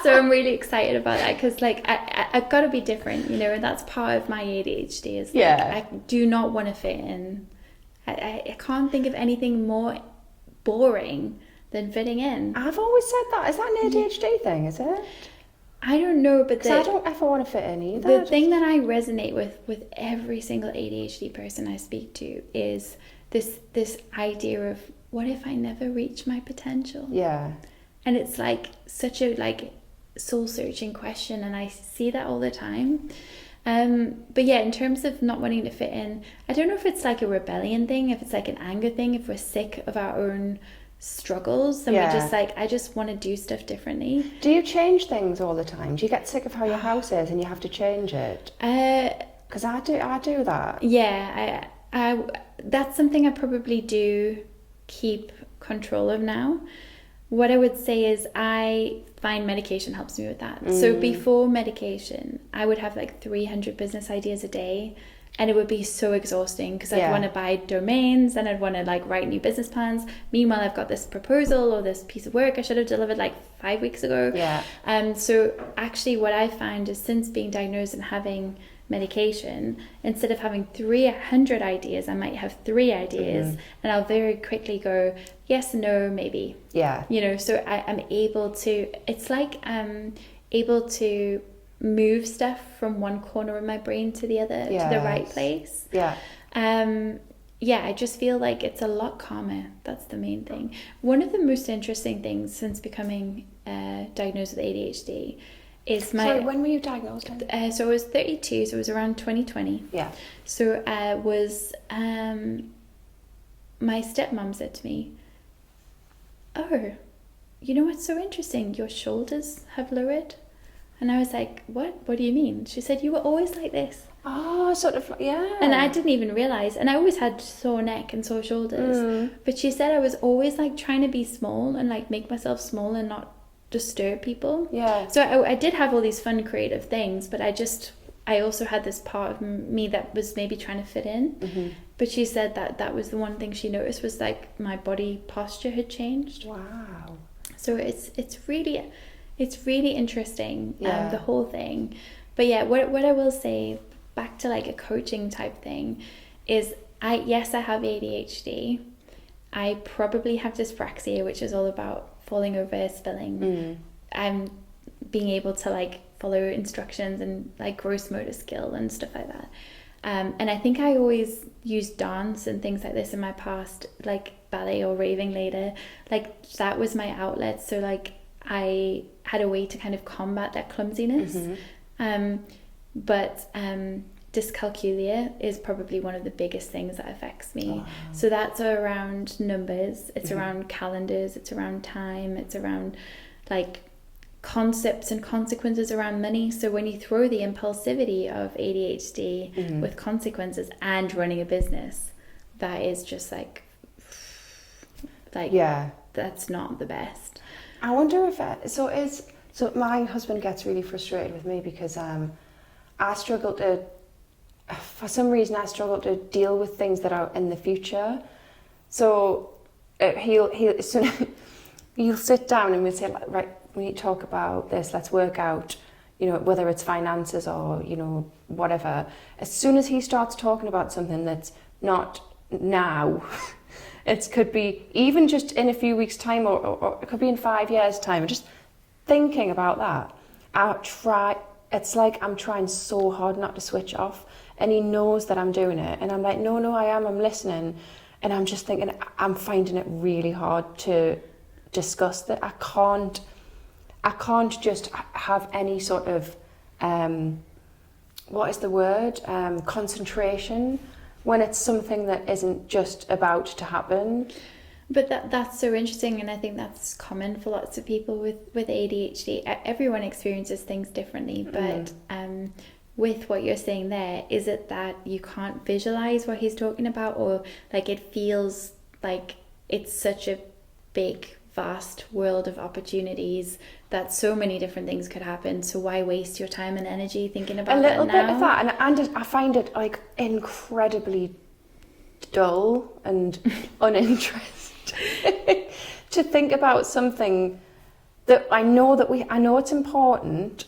So I'm really excited about that because like I've got to be different, you know, and that's part of my ADHD is like, I do not want to fit in. I can't think of anything more boring than fitting in. I've always said that. Is that an ADHD thing, is it? I don't know, but I don't ever want to fit in either. The thing that I resonate with every single ADHD person I speak to is this idea of what if I never reach my potential? Yeah. And it's like such a like soul searching question, and I see that all the time. But yeah, in terms of not wanting to fit in, I don't know if it's like a rebellion thing, if it's like an anger thing, if we're sick of our own struggles and we're just like, I just want to do stuff differently. Do you change things all the time? Do you get sick of how your house is and you have to change it? Because I do that. Yeah, I that's something I probably do keep control of now. What I would say is I find medication helps me with that. So before medication, I would have like 300 business ideas a day, and it would be so exhausting because I'd want to buy domains and I'd want to like write new business plans. Meanwhile, I've got this proposal or this piece of work I should have delivered like 5 weeks ago. Yeah. So actually what I found is since being diagnosed and having medication, instead of having 300 ideas, I might have 3 ideas and I'll very quickly go yes, no, maybe. Yeah. You know, so I'm able to, it's like I'm able to move stuff from one corner of my brain to the other, to the right place. Yeah. I just feel like it's a lot calmer. That's the main thing. One of the most interesting things since becoming diagnosed with ADHD is my... Sorry, when were you diagnosed? So I was 32, so it was around 2020. Yeah. So was my stepmom said to me, oh, you know what's so interesting? Your shoulders have lowered. And I was like, what? What do you mean? She said, you were always like this. Oh, sort of, yeah. And I didn't even realise. And I always had sore neck and sore shoulders. But she said I was always like trying to be small and like make myself small and not disturb people. Yeah. So I did have all these fun creative things, but I also had this part of me that was maybe trying to fit in. But she said that was the one thing she noticed was like my body posture had changed. Wow. So it's really interesting, Yeah. the whole thing. But yeah, what I will say, back to like a coaching type thing, is I have ADHD, I probably have dyspraxia, which is all about falling over, spilling. I'm being able to like follow instructions and like gross motor skill and stuff like that. And I think I always used dance and things like this in my past, like ballet or raving later. Like that was my outlet. So like I had a way to kind of combat that clumsiness. But dyscalculia is probably one of the biggest things that affects me. Wow. So that's around numbers, it's around calendars, it's around time, it's around like concepts and consequences around money. So when you throw the impulsivity of ADHD with consequences and running a business, that is just like that's not the best. I wonder if so my husband gets really frustrated with me because for some reason I struggle to deal with things that are in the future. So he'll sit down and we'll say, right, we need to talk about this, let's work out, whether it's finances or, whatever. As soon as he starts talking about something that's not now, it could be even just in a few weeks' time or it could be in 5 years' time, and just thinking about that, it's like I'm trying so hard not to switch off, and he knows that I'm doing it, and I'm like, no, I'm listening, and I'm just thinking, I'm finding it really hard to discuss that. I can't just have any sort of concentration when it's something that isn't just about to happen. But that's so interesting, and I think that's common for lots of people with ADHD. Everyone experiences things differently, but with what you're saying there, is it that you can't visualize what he's talking about, or like it feels like it's such a big, vast world of opportunities that so many different things could happen, so why waste your time and energy thinking about that now? A little bit of that, and I find it like incredibly dull and uninteresting to think about something that I know it's important,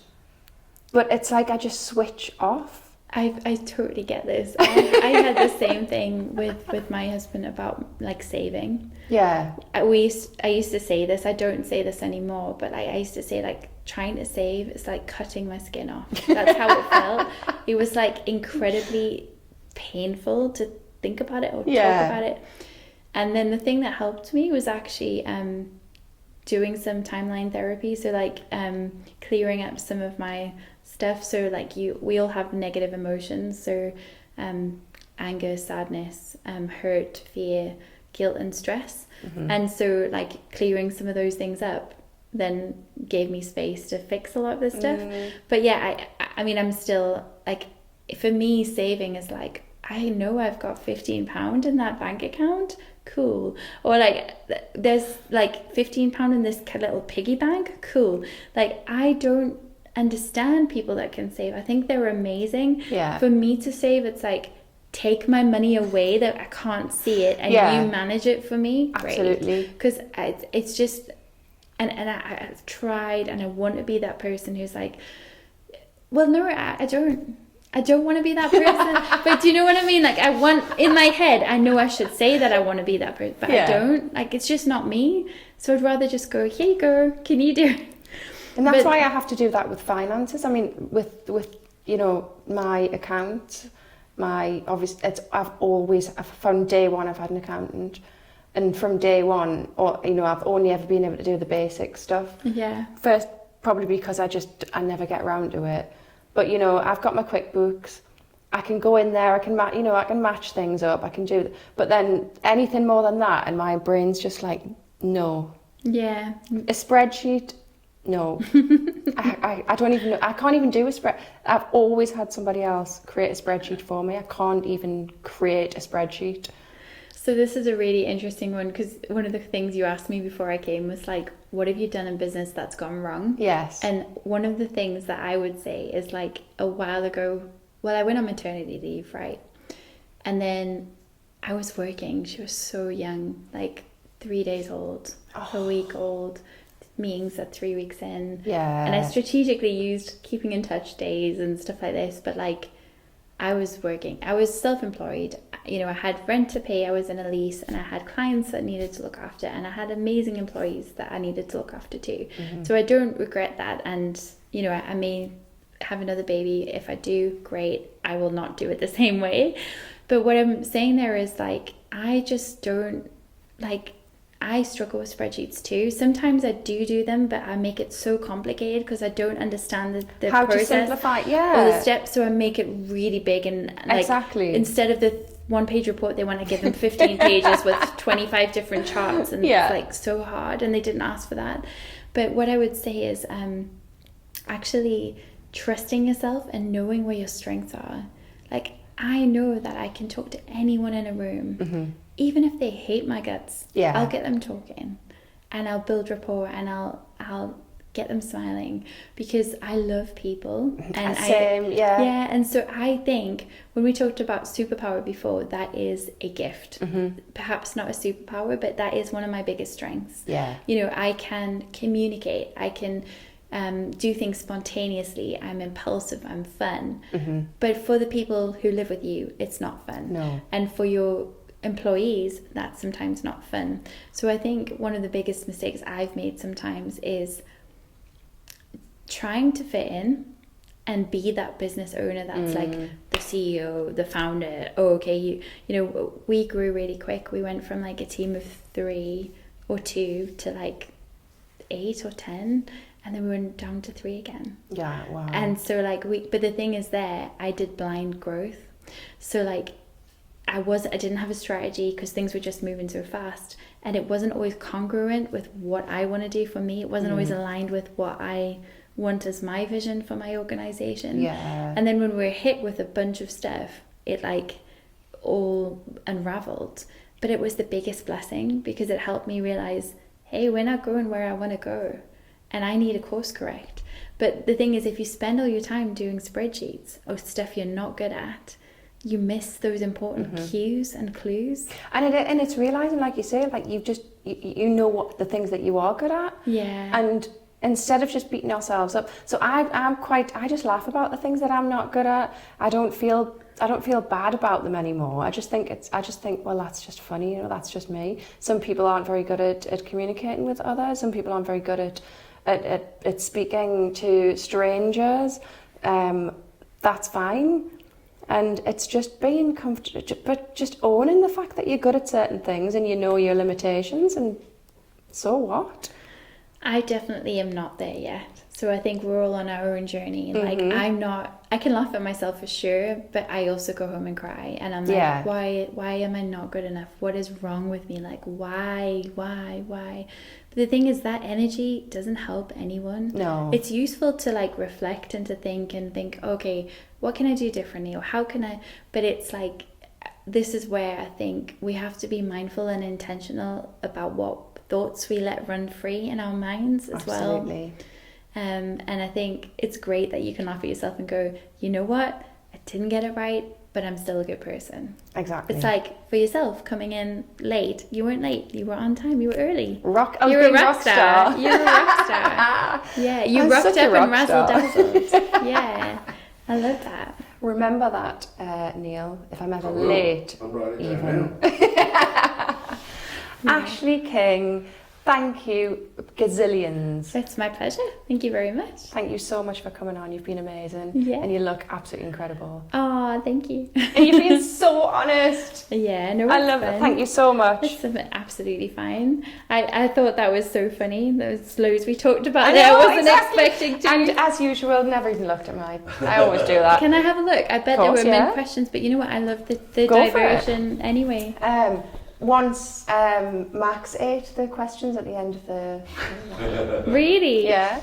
but it's like I just switch off. I totally get this. I had the same thing with my husband about like saving. Yeah. I used to say this. I don't say this anymore, but I used to say like trying to save is like cutting my skin off. That's how it felt. It was like incredibly painful to think about it or talk about it. And then the thing that helped me was actually doing some timeline therapy. So like clearing up some of my stuff. So like we all have negative emotions. So anger, sadness, hurt, fear, guilt and stress. And so like clearing some of those things up then gave me space to fix a lot of this stuff. But yeah, I mean, I'm still like, for me, saving is like, I know I've got £15 in that bank account. Cool. Or like there's like £15 in this little piggy bank. Cool. Like I don't understand people that can save. I think they're amazing. Yeah. For me to save, it's like take my money away that I can't see it and you manage it for me. Absolutely. Because it's just, and I've tried and I want to be that person who's like, well, no, I don't want to be that person. But do you know what I mean? Like I want, in my head, I know I should say that I want to be that person, but I don't. Like it's just not me. So I'd rather just go, here you go, can you do it? And that's why I have to do that with finances. I mean, with my account, from day one I've had an accountant, and from day one, I've only ever been able to do the basic stuff. Yeah. First, probably because I never get around to it. But I've got my QuickBooks. I can go in there. I can match things up. I can do it. But then anything more than that, and my brain's just like, no. Yeah. A spreadsheet. No, I don't even know. I can't even do a spread. I've always had somebody else create a spreadsheet for me. I can't even create a spreadsheet. So this is a really interesting one, because one of the things you asked me before I came was like, what have you done in business that's gone wrong? Yes. And one of the things that I would say is like a while ago, well, I went on maternity leave, right? And then I was working. She was so young, like 3 days old, a week old. Meetings at 3 weeks in. Yeah. And I strategically used keeping in touch days and stuff like this, but like I was working. I was self-employed. you know, I had rent to pay, I was in a lease, and I had clients that needed to look after, and I had amazing employees that I needed to look after too. So I don't regret that. And, you know, I may have another baby. If I do, great. I will not do it the same way. But what I'm saying there is, like, I just don't, like, I struggle with spreadsheets too. Sometimes I do them, but I make it so complicated because I don't understand the How process. to simplify, Or the steps, so I make it really big, and like, exactly. Instead of the 1-page report, they want to give them 15 pages with 25 different charts, and it's like so hard, and they didn't ask for that. But what I would say is actually trusting yourself and knowing where your strengths are. Like, I know that I can talk to anyone in a room, even if they hate my guts. I'll get them talking, and I'll build rapport, and I'll get them smiling, because I love people. And and so I think when we talked about superpower before, that is a gift. Perhaps not a superpower, but that is one of my biggest strengths. You know, I can communicate, I can do things spontaneously, I'm impulsive, I'm fun. But for the people who live with you, it's not fun. And for your employees, that's sometimes not fun. So I think one of the biggest mistakes I've made sometimes is trying to fit in and be that business owner that's like the CEO, the founder. Oh, okay, you know, we grew really quick. We went from like a team of 3 or 2 to like 8 or 10, and then we went down to 3 again. Wow. And so like but the thing is, there I did blind growth. So like I didn't have a strategy because things were just moving so fast, and it wasn't always congruent with what I want to do for me. It wasn't always aligned with what I want as my vision for my organization. And then when we were hit with a bunch of stuff, it like all unraveled. But it was the biggest blessing, because it helped me realize, hey, we're not going where I want to go, and I need a course correct. But the thing is, if you spend all your time doing spreadsheets or stuff you're not good at, you miss those important cues and clues. And it's realizing, like you say, like you know what the things that you are good at. And instead of just beating ourselves up. So I just laugh about the things that I'm not good at. I don't feel bad about them anymore. I just think, well, that's just funny, you know, that's just me. Some people aren't very good at communicating with others. Some people aren't very good at speaking to strangers. That's fine. And it's just being comfortable, but just owning the fact that you're good at certain things and you know your limitations, and so what? I definitely am not there yet. So I think we're all on our own journey. Like, I can laugh at myself for sure, but I also go home and cry. And I'm like, why am I not good enough? What is wrong with me? Like, why? But the thing is, that energy doesn't help anyone. No. It's useful to like reflect and to think, okay, what can I do differently? Or how can I, but it's like, this is where I think we have to be mindful and intentional about what thoughts we let run free in our minds as well. Absolutely. And I think it's great that you can laugh at yourself and go, you know what, I didn't get it right, but I'm still a good person. Exactly. It's like, for yourself, coming in late, you weren't late, you were on time, you were early. You're a rockstar. You're a rockstar. Yeah, you rocked up and razzle dazzled. Yeah, I love that. Remember that, Neil, if I'm ever late. I'm writing it down now. Ashley King, thank you gazillions. It's my pleasure. Thank you very much. Thank you so much for coming on. You've been amazing. Yeah. And you look absolutely incredible. Oh, thank you. And you've been so honest. Yeah, no, I love it. Thank you so much. It's absolutely fine. I thought that was so funny. Those loads we talked about I wasn't expecting to. And as usual, never even looked at mine. I always do that. Can I have a look? I bet there were many questions, but you know what? I love the diversion anyway. Once Max ate the questions at the end of the... Really? Yeah.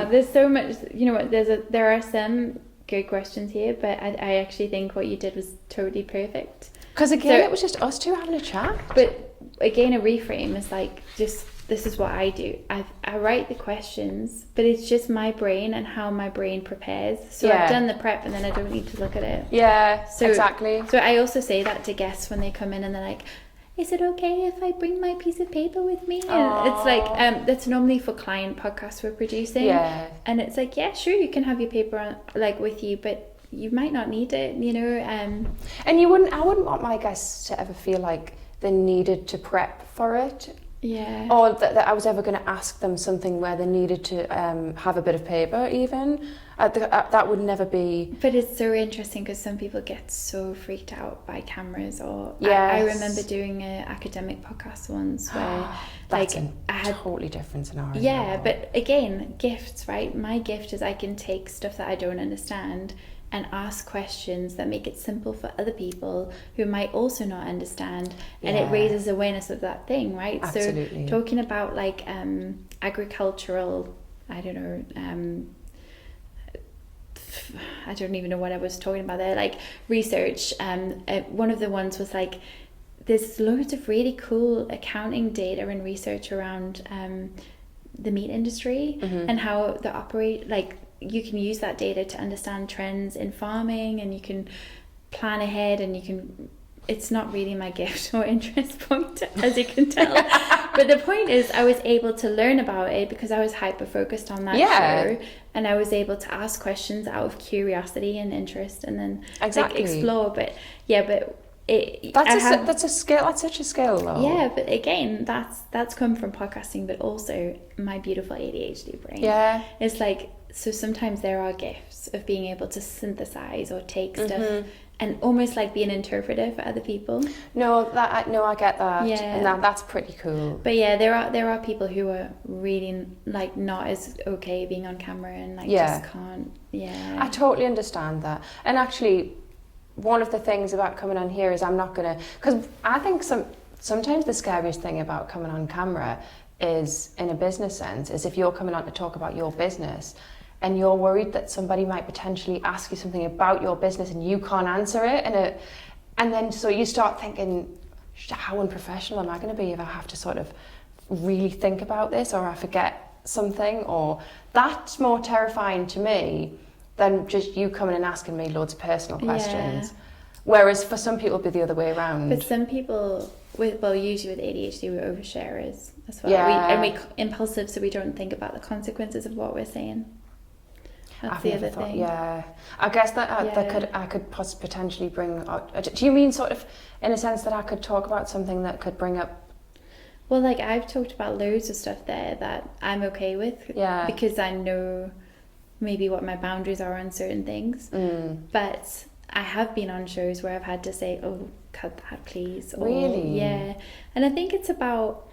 There's so much, you know what, there are some good questions here, but I actually think what you did was totally perfect. Because again, it was just us two having a chat. But again, a reframe is like, just, this is what I do. I write the questions, but it's just my brain and how my brain prepares. So I've done the prep and then I don't need to look at it. Yeah, exactly. So I also say that to guests when they come in and they're like, is it okay if I bring my piece of paper with me? And it's like, that's normally for client podcasts we're producing. Yeah. And it's like, yeah, sure, you can have your paper on, like with you, but you might not need it, you know. And I wouldn't want my guests to ever feel like they needed to prep for it. Yeah. Or that I was ever going to ask them something where they needed to have a bit of paper even. That would never be... But it's so interesting because some people get so freaked out by cameras. Or yes. I remember doing an academic podcast once where that's like a totally different scenario. Yeah, but again, gifts, right? My gift is I can take stuff that I don't understand and ask questions that make it simple for other people who might also not understand, and it raises awareness of that thing, right? Absolutely. So talking about like agricultural, I don't know, I don't even know what I was talking about there, like research. One of the ones was like, there's loads of really cool accounting data and research around the meat industry and how they operate. Like, you can use that data to understand trends in farming, and you can plan ahead, and you can... It's not really my gift or interest point, as you can tell. But the point is, I was able to learn about it because I was hyper focused on that show, and I was able to ask questions out of curiosity and interest, and then like explore. But that's a skill. That's such a skill, though. Yeah, but again, that's come from podcasting, but also my beautiful ADHD brain. Yeah, it's like, so sometimes there are gifts of being able to synthesize or take stuff and almost like be an interpreter for other people. I get that. Yeah, and that's pretty cool. But yeah, there are people who are really like not as okay being on camera and like just can't. Yeah, I totally understand that. And actually, one of the things about coming on here is I'm not gonna, because I think sometimes the scariest thing about coming on camera is, in a business sense, is if you're coming on to talk about your business and you're worried that somebody might potentially ask you something about your business and you can't answer it, and then so you start thinking, how unprofessional am I going to be if I have to sort of really think about this, or I forget something? Or that's more terrifying to me than just you coming and asking me loads of personal questions. Yeah. Whereas for some people it'll be the other way around. But some people usually with ADHD, we're oversharers as well. Yeah. We impulsive, so we don't think about the consequences of what we're saying. That's I've the never other thought, thing. Yeah, I guess that I could potentially bring out. Do you mean sort of in a sense that I could talk about something that could bring up? Well, like I've talked about loads of stuff there that I'm okay with. Yeah. Because I know maybe what my boundaries are on certain things. But I have been on shows where I've had to say, "Oh, cut that, please." Or, really? Yeah. And I think it's about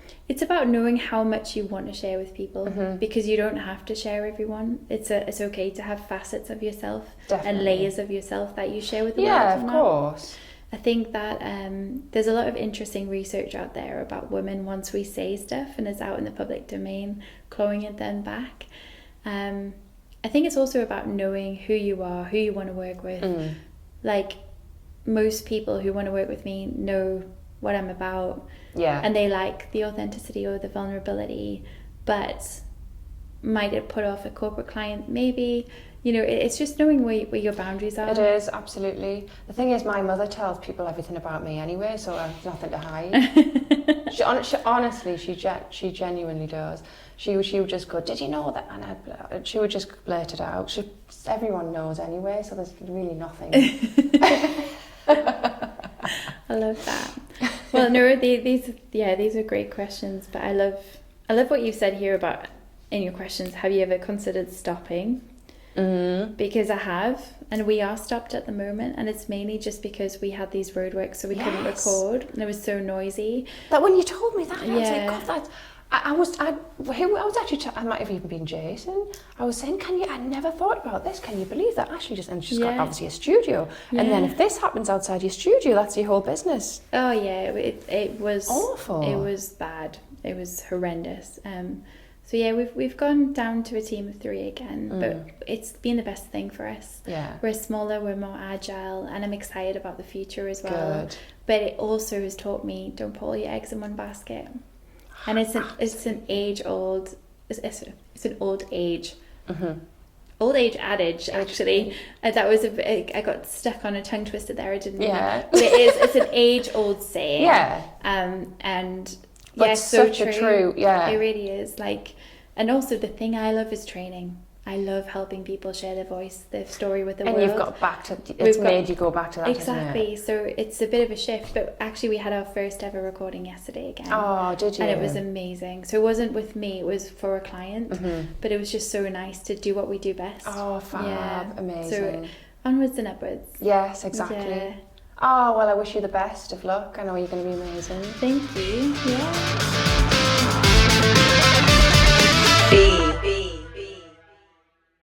knowing how much you want to share with people, because you don't have to share everyone. It's okay to have facets of yourself and layers of yourself that you share with the world. Yeah, of course. I think that there's a lot of interesting research out there about women once we say stuff and it's out in the public domain, clawing it then back. I think it's also about knowing who you are, who you want to work with. Like, most people who want to work with me know what I'm about. Yeah. And they like the authenticity or the vulnerability, but might it put off a corporate client? Maybe. You know, it's just knowing where your boundaries are. It is, absolutely. The thing is, my mother tells people everything about me anyway, so I've nothing to hide. she genuinely does. She would just go, "Did you know that?" And she would just blurt it out. Everyone knows anyway, so there's really nothing. I love that. Well, no, these are great questions, but I love what you said here about, in your questions, have you ever considered stopping? Because I have, and we are stopped at the moment, and it's mainly just because we had these roadworks, so we couldn't record, and it was so noisy. That when you told me that, I was like, God, that's... I might have even been Jason. I was saying, I never thought about this. Can you believe that? Actually, she's got obviously a studio. Yeah. And then if this happens outside your studio, that's your whole business. Oh yeah, it was awful. It was bad. It was horrendous. So yeah, we've gone down to a team of 3 again, but it's been the best thing for us. Yeah. We're smaller, we're more agile, and I'm excited about the future as well. Good. But it also has taught me, don't put all your eggs in one basket. And it's an old age adage, actually. That was I got stuck on a tongue twister there. I didn't. Yeah. But it's an age old saying. Yeah. And but yes, so true. Yeah. It really is. Like, and also the thing I love is training. I love helping people share their voice, their story with the world. And you've got back to, it's made you go back to that, exactly. Isn't it? So it's a bit of a shift, but actually we had our first ever recording yesterday again. Oh, did you? And it was amazing. So it wasn't with me, it was for a client, but it was just so nice to do what we do best. Oh, fab. Amazing. So onwards and upwards. Yes, exactly. Yeah. Oh, well, I wish you the best of luck. I know you're going to be amazing. Thank you. Yeah.